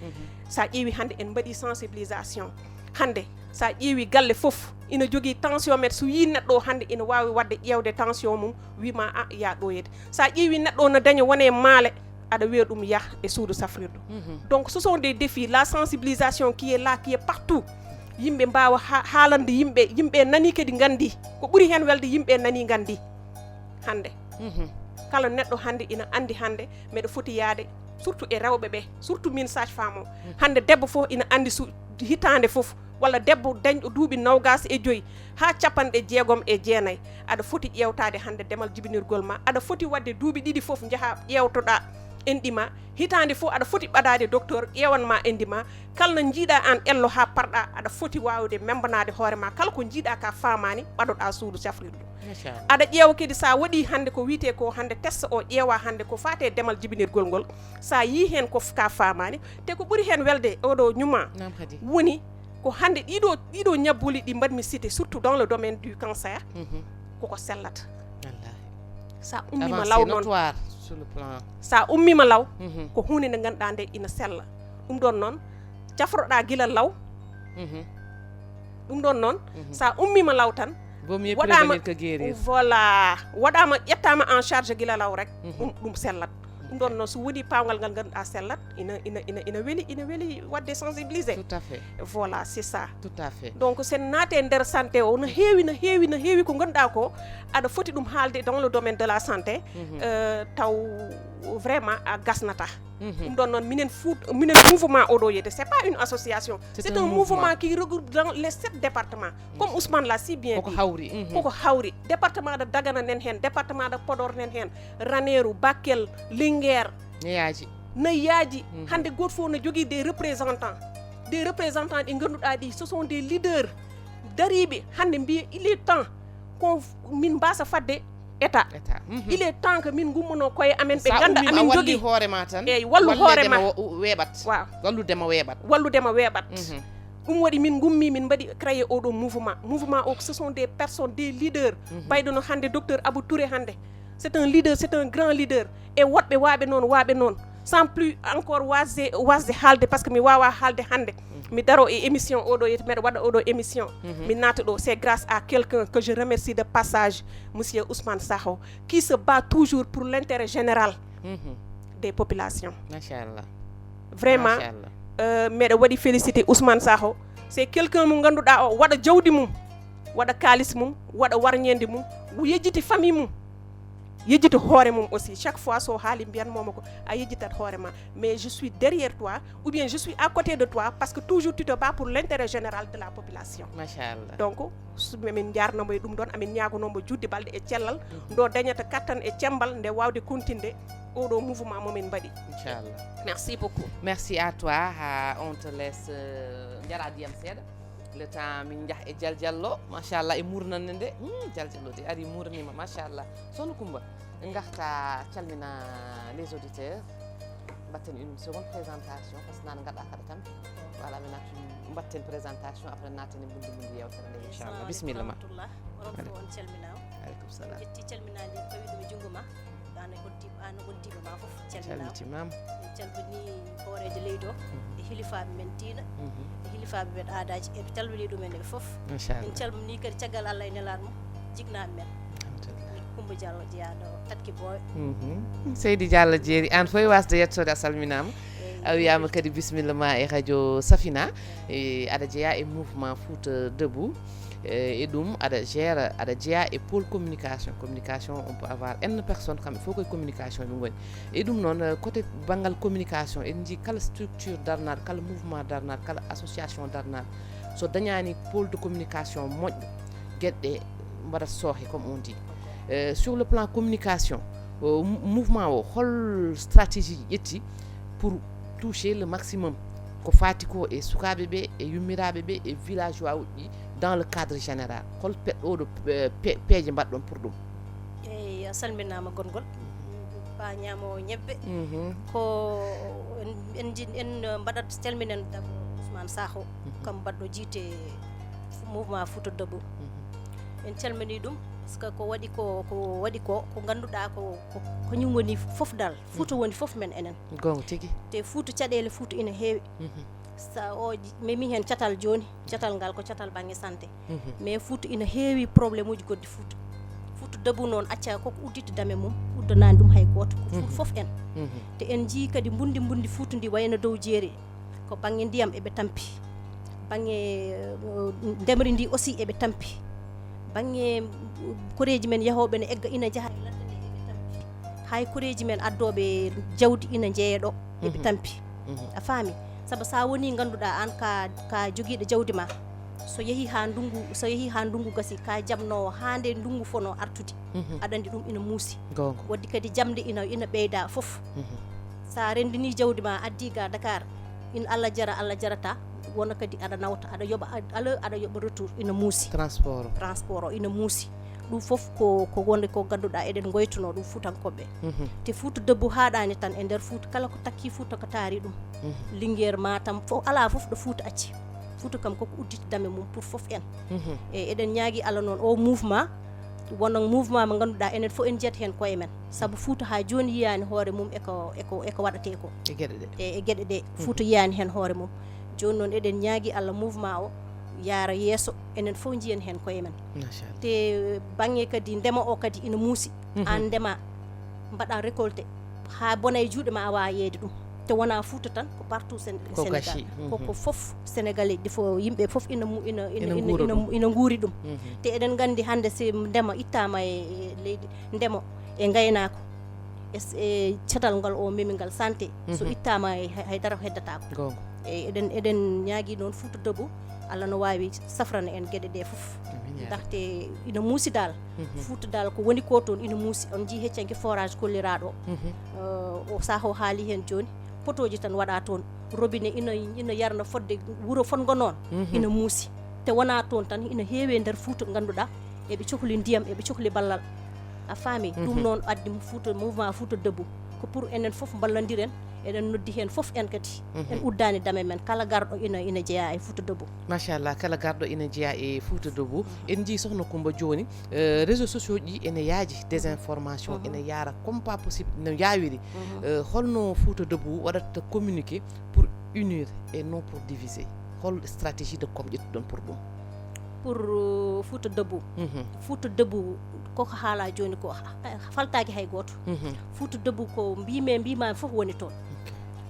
sa ƴeewi hande en mbaɗi sensibilisation hande sa ƴeewi galle fof ina jogii tensiomètre so yi neɗɗo hande ina wawi wadde ƴewde tension mum wima a ya ɗoyede sa ƴeewi neɗɗo no daña wone maale aɗa wiya ɗum yah e suudu safrirdu donc ce sont des défis la sensibilisation qui est là qui est partout yimɓe mbawa haalande yimɓe nani kadi gandi ko ɓuuri hen welde yimɓe nani gandi hande kala neɗɗo hande ina andi hande meɗo foti yaade surtout e rewɓe ɓe surtout min sage femme o hande debbo fof ina andi hitande fof walla debbo dañɗo duuɓi 25 ha 60 aɗa foti ƴewtade hande demal jibinirgol ma aɗa foti wadde duuɓi ɗiɗi fof jaaha ƴewtoɗa enɗi ma hitande fof aɗa foti ɓaɗade docteur ƴewanma enɗi ma kala no jiiɗa an ello ha parɗa aɗa foti wawde membanade hoorema kala ko jiiɗa ka famani ɓaɗoɗa suudu safrirdu aɗa ƴeewa kadi sa waɗi hande ko wiyete ko hande test o ƴeewa hande ko fate demal jibinirgol ngol sa yi hen ko ka famani te ko ɓuuri hen welde oɗo ñuma woni ko hande ɗiɗo ñabbuli ɗi mbaɗmi cité surtout dans le domaine du cancer koko sellata sa ummima law noon sa ummima law ko hunde nde ganduɗa nde ina sella ɗum ɗon noon jafroɗa guila law ɗum ɗon noon sa ummima law tan waɗama voilà waɗama ƴettama en charge guila law rek ɗum sellat ɗum ɗon noon so woni pawgal ngal ganduɗa sellat ina weeli wadde sensibilisé tout à fait voilà c'est ça tout à fait donc sen naate nder santé o no heewi ko ganduɗa ko aɗa foti ɗum haalde dans le domaine de la santé taw vraiment a gasnata ɗum ɗon noon minen mouvement oɗo yede c'est pas une association c'est un mouvement qui regroupe dans les 7 départements comme Ousmane l'a si bien dit koko hawri département de Dagana nen hen département de Podor nen hen Ranérou Bakel Linguère Nayaji hande goto fof no jogui des représentants ɗi ganduɗa ɗi ce sont des leaders dariɓe hande mbiya il est temps ko min mbasa fadde état il est temps que min gummono koye amen ɓe ganda amin jogui hoorema tan eyyi wallu hoorema weeɓat waaw walludema weeɓat ɗum waɗi min gummi min mbaɗi créé oɗo mouvement o ce sont des personnes des leaders bayɗono hande docteur Abou Touré hande c'est un leader c'est un grand leader e woɗɓe waaɓe noon sans plus encore wasde haalde par ce que mi wawa haalde hande mi daro e émission oɗo yete mbeɗa waɗa oɗo émission mi naata ɗo c'est grâce à quelqu'un que je remercie de passage monsieur Ousmane Sakho qui se bat toujours pour l'intérêt général des populations machallah vraiment mbeɗa waɗi félicité Ousmane Sakho c'est quelqu'un mo ganduɗa o waɗa jawdi mum waɗa kalis mum waɗa warñede mum yejjiti famille mum yejjiti hoore mum aussi chaque fois so haali mbiyanmomo ko a yejjitat hoorema mais je suis derrière toi ou bien je suis à côté de toi parce que toujours tu te bats pour l'intérêt général de la population machallah donc min jarnamo e ɗum ɗon amin ñagonomo judde balɗe e cellal ndo dañata kattan e cembal nde wawde continde oɗo mouvement momin mbaɗi inchallah merci beaucoup merci à toi on te laisse jara diyam seeɗa le temps min jah e jaljallo machallah e murnande nde jaljallo de ari murnima machallah sono Coumba garta calmina les auditeurs mbatten une seconde présentation par ce que nane gaɗa kaɗa tampi voilà mi natti mbatten présentation après natten e bundu yewtere nde inchallah bisimilla ma on calminama aleykum salam ƴetti calminaji fawiɗum e jungo ma an wontiɓe ma foof calminatimama en calmini hoorejo leydi o e hilifaɓe men tiina e hilifaɓe men aadaji eɓe calmini ɗumen ɓe foof en calmini kadi caggal Allah e nelaɗo mum jignaɓe men Coumba Diallo jeeyaɗo Tatki Boy Seydi Diallo jeeri an foye wasde yettode a salminama a wiyama kadi bisimilla ma e radio Safina aɗa jeeya e mouvement Fouta Debout et ɗum aɗa jeeya e pôle communication on peut avoir n personne kamɓe fof koye communication ɓe goni e ɗum noon côté banggal communication en jii kala structure darnaɗo kala mouvement darnaɗo kala association darnaɗo so dañani pôle de communication moƴƴo gueɗɗe mbaɗat soohe comme on dit sur le plan communication mouvement o hol stratégie ƴetti pour toucher le maximum ko fati ko e sukaɓe ɓe e yummiraɓe ɓe e villageois uji dans le cadre général hol peɗɗoɗo peeje mbaɗɗon pour ɗum eyyi a salminama gongol ba ñamowo ñebbe ko en mbaɗat calminen Ousmane Sakho kam mbaɗɗo jiite mouvement Fouta Debout en calmini ɗum par ce que ko waɗi ko ganduɗa ko kañum woni fof dal Fouta woni fof men enen gonga tigui te Fouta caɗele Fouta ina heewi sa o memi hen catal joni catal ngal ko catal bangi santé mais Fouta ina heewi probléme uji goddi Fouta debbo noon acca koko udditi dame mum uddanani ɗum hay goto ko Fouta foof en te en jii kadi bundi Fouta ndi wayno dow jeeri ko bange ndiyam eɓe tampi bange ndemri ndi aussi eɓe tampi bange koreji men yahoɓe ne egga ina jaaha ladde nde eɓe tampi hay koreji men addoɓe jawdi ina jeeyaɗo eɓe tampi a faami sabu sa woni ganduɗa an ka joguiɗo jawdi ma so yeehi ha ndungu gasi ka jamnowo hande ndungu fono artude aɗa andi ɗum ina muusi waddi kadi jamde ina ɓeyda foof sa rendini jawdi ma addi ga Dakar in Allah jarata wona kadi aɗa nawta aɗa yoɓa aller aɗa yoɓa retour ina muusi transport o ina muusi ɗum foof ko wonde ko ganduɗa eɗen goytuno ɗum Fuutankoɓe te Fouta debbo haɗani tan e nder Fouta kala ko takki Fouta ko taari ɗum Linguére Matam fof ala foof ɗo Fouta acci Fouta kam koko udditi dame mum pour foof en e eɗen ñaagui Allah noon o mouvement wonon mouvement mo ganduɗa enen fof en jiyat hen koye men saabu Fouta ha joni yiyani hoore mum eko waɗate ko e gueɗe ɗe Fouta yiyani hen hoore mum joni noon eɗen ñaagui Allah mouvement o yaara yeeso enen fof jiyen hen koye men te bange kadi ndema o kadi ina muusi an ndema mbaɗa récolté ha bona e juuɗe ma a wawa yeeyde ɗum te wona Fouta tan ko partout Sénégal koko foof sénégalais ɗi fo yimɓe foof ina guuri ɗum te eɗen gandi hande si ndema ittama e leydi ndema e gaynako e catal ngal o memi ngal santé so ittama e haydara heddatako e eɗen ñaagui noon Fouta debbo Allah no wawi safrana en gueɗe ɗe foof ndaxte ina muusi dal Fouta dal ko woni ko toon ina muusi on jii heccanke forage kolliraɗo o saho haali hen joni potoji tan waɗa toon robinet ina yarna fodde wuuro fongo noon ina muusi te wona toon tan ina heewe nder Fouta ganduɗa eɓe cohli ndiyam eɓe cohli ballal a faami ɗum noon addi mouvement Fouta debbo ko pour enen foof ballodiren eɗen noddi hen foof en kadi en uddani dame men kala garɗo ina jeeya e Fouta debbo machallah kala garɗo ina jeeya e Fouta debbo en jii sohna Coumba joni réseaux sociaux ɗi ene yaaji désinformation ene yaara comme pas possible no yawiri holno Fouta debbo waɗata communiquer pour unir et non pour diviser hol stratégie de com ƴettuɗon pour ɗum pour Fouta debbo koko haala joni ko faltaki hay goto Fouta debbo ko mbimami fof woni toon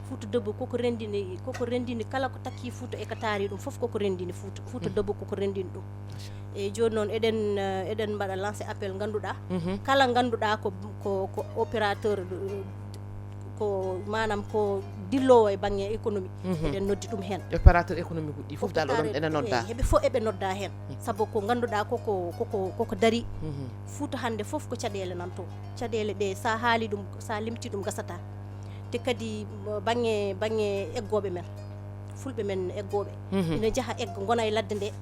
Fouta debbo koko rendini kala ko takki Fouta e ko taari ɗum fof koko rendini Fouta debbo koko rendini ɗum e joni noon eɗen mbaɗa lancé appel ganduɗa kala ganduɗa ko opérateur ko manam ko dillowo e banggue économie eɗen noddi ɗum hen opérateur économique uɗi fof dal oɗon ene nodda heɓe fof eɓe nodda hen saabu ko ganduɗa koko dari Fouta hande fof ko caɗele nan to caɗele ɗe sa haali ɗum sa limti ɗum gasata te kadi banggue eggoɓe men fulɓe men eggoɓe ina jaaha egga gona e ladde nde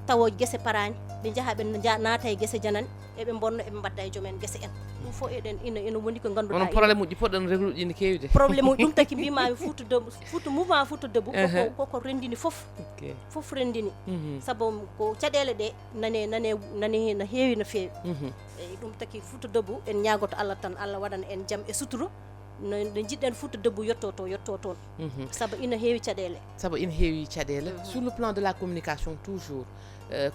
tawa guese parani ɓe jaaha ɓe naata e guese janani eɓe bonno eɓe mbadda e joomen guese en ɗum fof ina woni ko ganduɗa onon probléme uji poɗɗon réglude ine kewi de probléme uji ɗum taki mbimami mouvement Fouta debbo koko rendini fof rendini saabu ko caɗele ɗe nane no heewi no feewi eyi ɗum taki Fouta debbo en ñagoto Allah tan Allah waɗana en jaam e suturo no jiɗɗen Fouta debbo yetto toon saabu ina heewi caɗele sur le plan de la communication toujours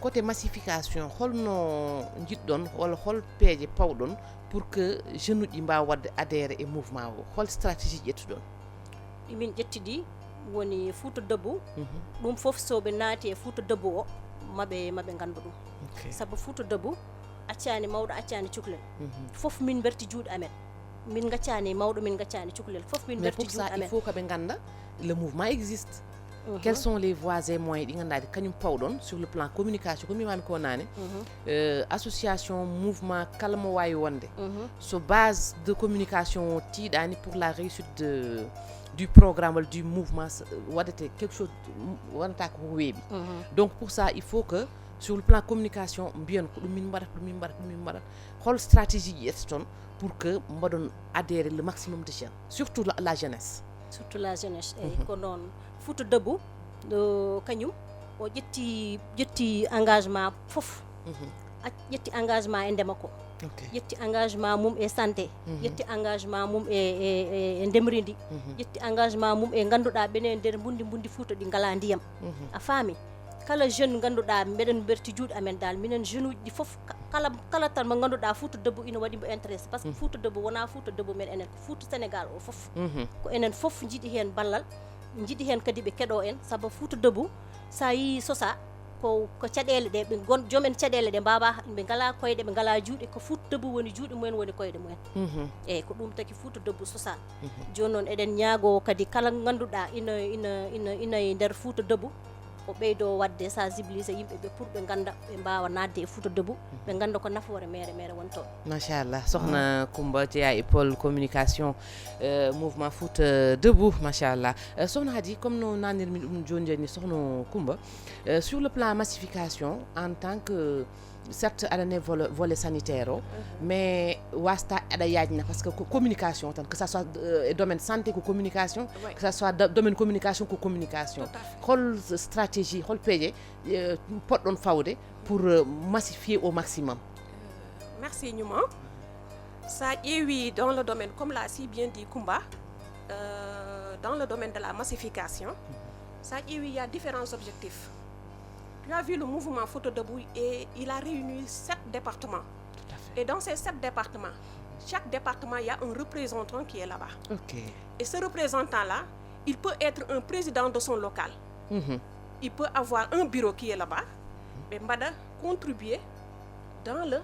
côté massification holno jiɗɗon walla hol peeje pawɗon pour que jeune uji mbawa wadde adhéré e mouvement o hol stratégie ƴettuɗon min ƴettiɗi woni Fouta debbo ɗum foof soɓe naati e Fouta debbo o maɓe gandu ɗum saabu Fouta debbo accani mawɗo accani cukalel foof min berti juuɗe amen min gaccani mawɗo min gaccani cukalel foof min berti juuɗe amen il faut que ɓe ganda le mouvement existe quels sont les voies et moyens ɗi ganduɗa kañum pawɗon sur le plan communication ko mimami ko nane association mouvement kala mo wawi wonde so base de communication tiiɗani pour la réussite du programme walla du mouvement waɗete quelque chose wonata ko weeɓi donc pour ça il faut que sur le plan communication mbiyen ko ɗum min mbaɗat hol stratégie ji ƴetta pour que mbaɗon adhérer le maximum de jeunes surtout la jeunesse eyi ko noon Fouta debbo kañum o ƴetti engagement fof ƴetti engagement e ndema ko ƴetti engagement mum e santé ƴetti engagement mum e ndemri ndi ƴetti engagement mum e ganduɗa ɓene nder bundi Fouta ɗi ngala ndiyam a faami kala jeune ganduɗa mbeɗen berti juuɗe amen dal minen jeune uji ɗi foof kala tan mo ganduɗa Fouta Debout ina waɗimo intéressé par ce que Fouta Debout wona Fouta Debout men enen ko Fouta Sénégal o foof ko enen foof jiiɗi hen ballal jiiɗi hen kadi ɓe keɗo en saabu Fouta Debout sa yi sosa ko caɗele ɗe ɓe gon joomen caɗele ɗe mbaba ɓe ngala koyɗe ɓe ngala juuɗe ko Fouta Debout woni juuɗe mumen woni koyɗe mumen eyyi ko ɗum tagi Fouta Debout sosa joni noon eɗen ñaago kadi kala ganduɗa ina e nder Fouta Debout o ɓeydo wadde sensibiliser yimɓeɓe pour ɓe ganda ɓe mbawa nadde e Fouta Debout ɓe ganda ko nafoore mere woni toon machallah sohna Coumba jeeya e pôle communication mouvement Fouta Debout machallah sohna Hady comme no nanirmi ɗum joni sohna Coumba sur le plan massification en tant que certes aɗa ne volet sanitaire o mais wasta aɗa yajna par ce que communication tan que ça soit domaine santé ko communication que ça soit domaine communication ko communication hol stratégie hol peeje poɗɗon fawde pour massifier au maximum merci Niouma ça ƴeewi dans le domaine comme l'a si bien dit Coumba dans le domaine de la massification ça ƴeewi il y a différents objectifs. Tu as vu le mouvement Fouta Debout et il a réuni 7 départements. Tout à fait. Et dans ces 7 départements, chaque département, il y a un représentant qui est là-bas. Okay. Et ce représentant-là, il peut être un président de son local. Il peut avoir un bureau qui est là-bas. Mais Mbada contribuer dans le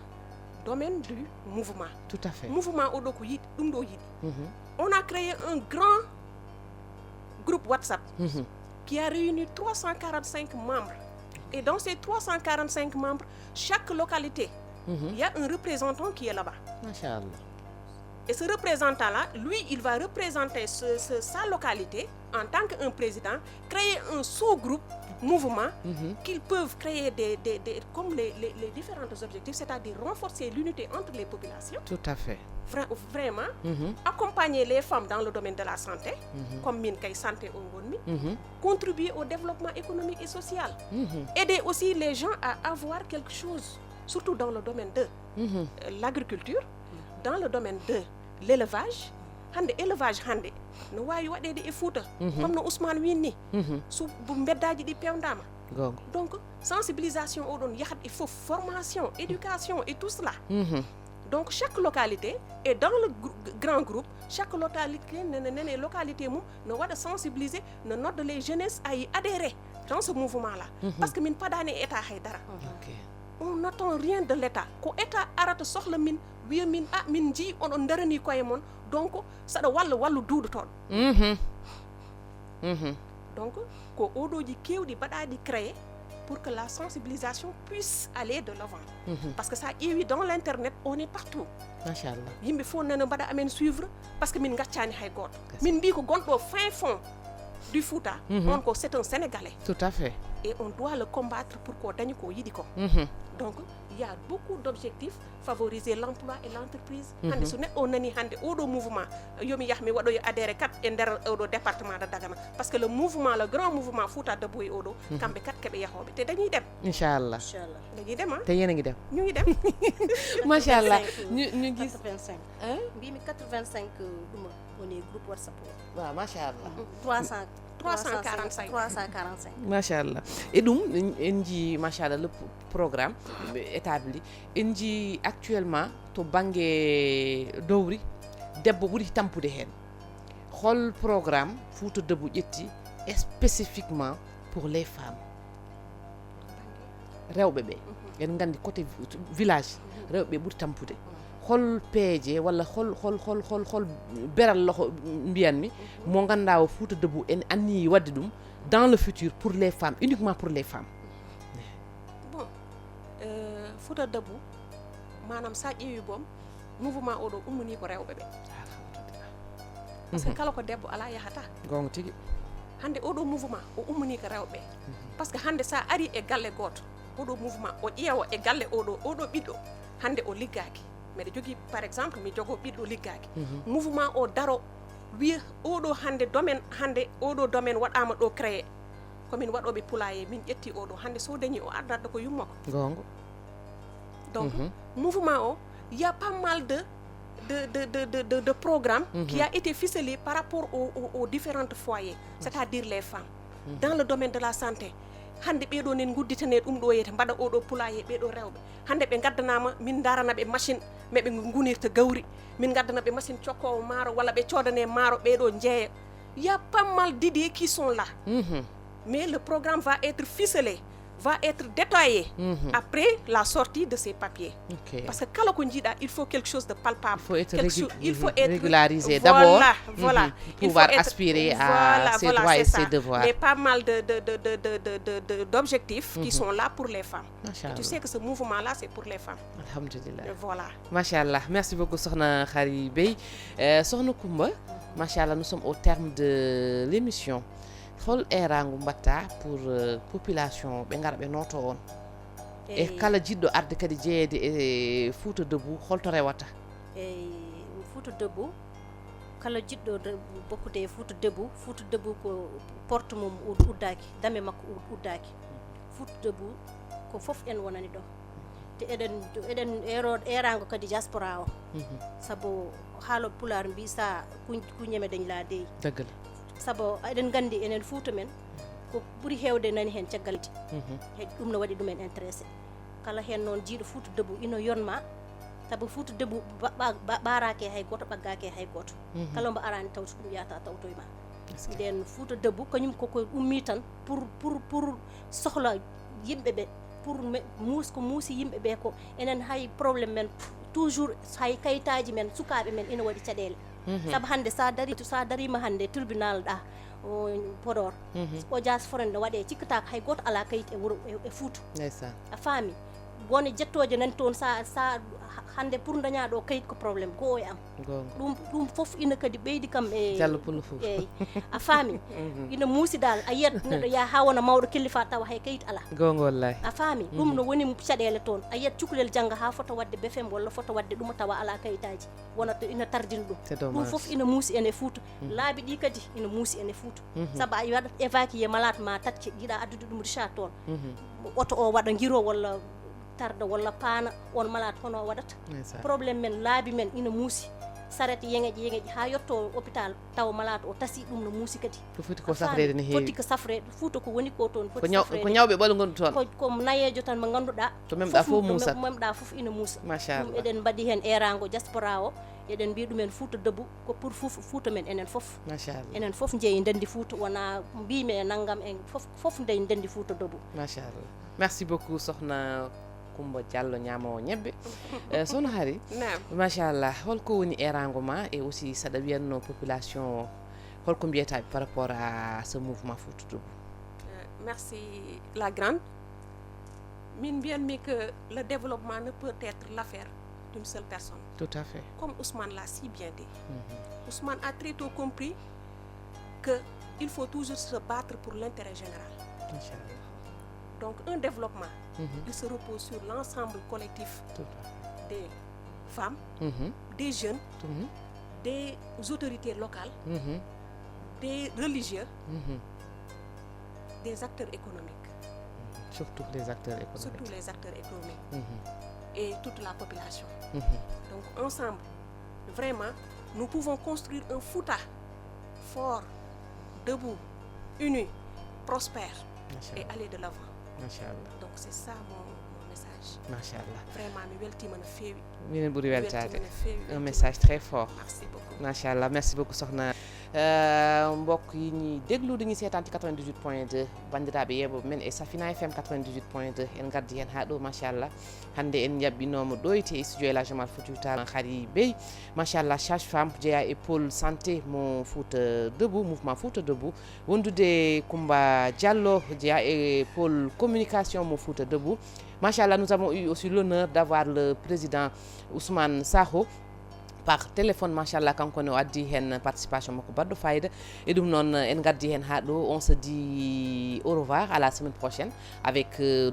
domaine du mouvement. Tout à fait. Mouvement Odoku Yid, Undo Yid. On a créé un grand groupe WhatsApp qui a réuni 345 membres. Et dans ces 345 membres, chaque localité, il y a un représentant qui est là-bas. Machallah. Et ce représentant-là, lui, il va représenter sa localité en tant qu'un président, créer un sous-groupe, mouvement, qu'ils peuvent créer comme les différents objectifs, c'est-à-dire renforcer l'unité entre les populations. Tout à fait. Vraiment, accompagner les femmes dans le domaine de la santé, comme Minkay Santé Ongonmi, contribuer au développement économique et social, aider aussi les gens à avoir quelque chose, surtout dans le domaine de l'agriculture, dans le domaine de l'élevage. Hande élevage hande no wawi waɗede e Fouta comme no Ousmane winni so beddaji ɗi pewdama donc sensibilisation oɗon yahat il faut formation éducation et tout cela. Donc chaque localité est dans le grand groupe, chaque localité localité mum no waɗa sensibiliser no nodde les jeunesses à y adhérer dans ce mouvement là parce que min padani état haydara. On n'attend rien de l'état ko état arata sohla min wiya min min ji oɗon darani koye mon donc saɗa wallu duuɗotoɗo. Donc ko oɗoji kewɗi mbaɗaɗi créé pour que la sensibilisation puisse aller de l'avant. Parce que ça ƴeewi dans l'internet on est partout. Machallah. Yimɓe fof nana mbaɗa amen suivre parce que min gaccani hay goto. Min mbi ko gonɗo fin fond du Fouta, on ko c'est un Sénégalais. Tout à fait. Et on doit le combattre pour ko dañi ko yiɗi ko. Donc il y a beaucoup d'objectifs, favoriser l'emploi et l'entreprise. Hande so neɗɗo nani hande oɗo mouvement yomi yahmi waɗoyo adhéré kat e nder oɗo département de Dagana parce que le grand mouvement Fouta Debout e oɗo kamɓe kat keɓe yahoɓe te dañuy dem inchallah dañuy dem te yéen a ngi dem ñu ngi dem machallah ñu gis 85 mbimi 85 ɗum woni groupe WhatsApp o waaw machallah 345 machallah et ɗum en jii machallah le programme établi en jii actuellement to banggue dowri debbo ɓuuri tampude hen hol programme Fouta Debout ƴetti spécifiquement pour les femmes rewɓe ɓe en gandi côté village rewɓe ɓe ɓuuri tampude hol peeje walla hol beral loho mbiyanmi mo ganduɗa o Fouta Debout en anni wadde ɗum dans le futur pour les femmes uniquement pour les femmes. Bon Fouta Debout manam sa ƴeewi boom mouvement oɗo ummini ko rewɓe ɓe par ce que kala ko debbo ala yahata gonga tigui hande oɗo mouvement o ummini ko rewɓe par ce que hande sa ari e galle goto oɗo mouvement o ƴeewa e galle oɗo ɓiɗɗo hande o liggaki mbeɗa jogui par exemple mi jogo ɓiɗɗo liggaki mouvement o daro wiya oɗo hande domaine waɗama ɗo créé komin waɗoɓe poulailler min ƴetti oɗo hande so dañi o addata ko yummako gonga donc mouvement il y a pas mal de programmes qui a été ficelé par rapport aux différentes foyers, c'est-à-dire les femmes. Dans le domaine de la santé, hande ɓeɗo nen gudditaneɗe ɗum ɗo yeyte mbaɗa oɗo poulailler ɓeɗo rewɓe hande ɓe gaddanama min darana ɓe machine meɓe gunirta gawri min gaddana ɓe machine cokkowo maaro walla ɓe codane maaro ɓeɗo jeeya. Il y a pas mal d'idées qui sont là, mais le programme va être ficelé, va être détaillé après la sortie de ces papiers. Parce que kala ko jiiɗa, il faut quelque chose de palpable. Il faut être régularisé d'abord. Voilà. Pouvoir aspirer à ses droits et ses devoirs. Mais pas mal d'objectifs qui sont là pour les femmes. Tu sais que ce mouvement-là, c'est pour les femmes. Alhamdulillah. Voilà. Machallah. Merci beaucoup, Sokhna Khary Bey. Sokhna Coumba, machallah, nous sommes au terme de l'émission. Hol erangu mbatta pour population ɓe ngara ɓe noto on e kala jiɗɗo arde kadi jeeyede e Fouta Debout holto rewata? Fouta Debout kala jiɗɗo bokkude e Fouta Debout ko porte mum uddaki, dame makko uddaki. Fouta Debout ko fof en wonani ɗo te eɗen erango kadi diaspora o sabu haalo pular mbi sa kuñeme dañ la deyi sabo eɗen gandi enen Fouta men ko ɓuri hewde nani hen caggaldi he ɗum no waɗi ɗumen intéressé kala hen noon jiiɗo Fouta Debout ino yonma sabu Fouta Debout ɓarake hay goto ɓaggake hay goto kala mbo arani tawto ɗum yata tawtoyma nden Fouta Debout kañum koko ummi tan pour sohla yimɓeɓe pour ko muusi yimɓeɓe ko enen hay probléme men toujours hay kayitaji men sukaɓe men ina waɗi caɗele sabu hande sa darima hande tribunal ɗa Podor audience foraine ne waɗe cikkata hay goto ala kayit e wuuro e Fouta a faami woni jettoje nan toon sa hande pour dañaɗo kayit ko probléme goo e am ɗum fof ina kadi ɓeydi kam e jallo pullo fof eyyi a faami ina muusidal a yiyat neɗɗo ya ha wona mawɗo killifa tawa hay kayit ala gonga wallahi a faami ɗum no woni caɗele toon a yiyat cukalel jangga ha fota wadde BFM walla fota wadde ɗuma tawa ala kayitaji wona to ina tardina ɗum fof ina muusi ene Fouta laabi ɗi kadi ina muusi ene Fouta saabu a waɗat évacué malade ma tatke jiiɗa addude ɗum Richard toon oto o waɗa guiro walla tarda walla paana on malade hono waɗata probléme men laabi men ina muusi saret yengeji ha yetto hôpital taw malade o tasi ɗum no muusi kadi ko foti ko safrede ne heewi foti ko safrede Fouta ko woni ko toon foti safrede ko ñawɓe ɓolo gondu toon ko nayejo tan mo ganduɗa to memɗa fof muusa memɗa fof ina muusa machallah ɗum eɗen mbaɗi hen erango diaspora o eɗen mbi ɗumen Fouta Debout ko pour Fouta men enen fof machallah enen fof jeeyi ndendi Fouta wona mbimi e naggam en fof ndeyi ndendi Fouta Debout machallah merci beaucoup Sokhna Coumba Diallo ñamowo ñebbe Sokhna Khary machallah holko woni erango ma et aussi saɗa wiyanno population o holko mbiyataɓe par rapport à ce mouvement Fouta Debout? Merci la grande. Min mbiyanmi que le développement ne peut être l'affaire d'une seule personne. Tout à fait. Comme Ousmane l'a si bien dit. Ousmane a très tôt compris qu'il faut toujours se battre pour l'intérêt général. Inchallah. Donc un développement, il se repose sur l'ensemble collectif des femmes, des jeunes, des autorités locales, des religieux, des acteurs économiques. Surtout les acteurs économiques. Et toute la population. Donc ensemble, vraiment, nous pouvons construire un Fouta fort, debout, uni, prospère et aller de l'avant. Donc c'est ça mon message. Machallah. Vraiment, mi weltima no feewi. Minen ɓuri weltade. Un message très fort. Merci beaucoup. Machallah, merci beaucoup Sokhna. mbokk yi ñuy déglu dañuy seetaan ci 98.2 bandiraɓe yeɓoɓe men e Safina FM 98.2 en gaddi hen ha ɗo machallah hande en jaɓɓinoma ɗo te studio Elhadji Omar Foutiyou Tall Khary Bey machallah sage femme jeeya e pôle santé mo Fouta Debout mouvement Fouta Debout wondude Coumba Diallo jeeya e pôle communication mo Fouta Debout machallah nous avons eu aussi l'honneur d'avoir le président Ousmane Sakho par téléphone machallah kanko ne addi hen participation makko badɗo fayida et ɗum noon en gaddi hen ha ɗo on se dit au revoir à la semaine prochaine avec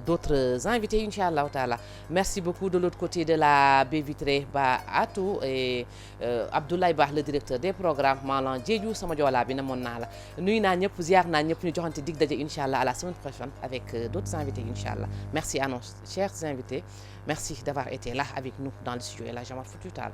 d'autres invités inchallahu taala. Merci beaucoup de l'autre côté de la baie vitrée Ba Atou et Abdoulaye Ba le directeur des programmes Malang Diédhiou sama joolaa bi namoon naa la nuyu naa ñëpp ziar naa ñëpp ñu joxante dig daje inchallah à la semaine prochaine avec d'autres invités inchallah. Merci à nos chers invités, merci d'avoir été là avec nous dans le studio El Hadji Omar Foutiyou Tall.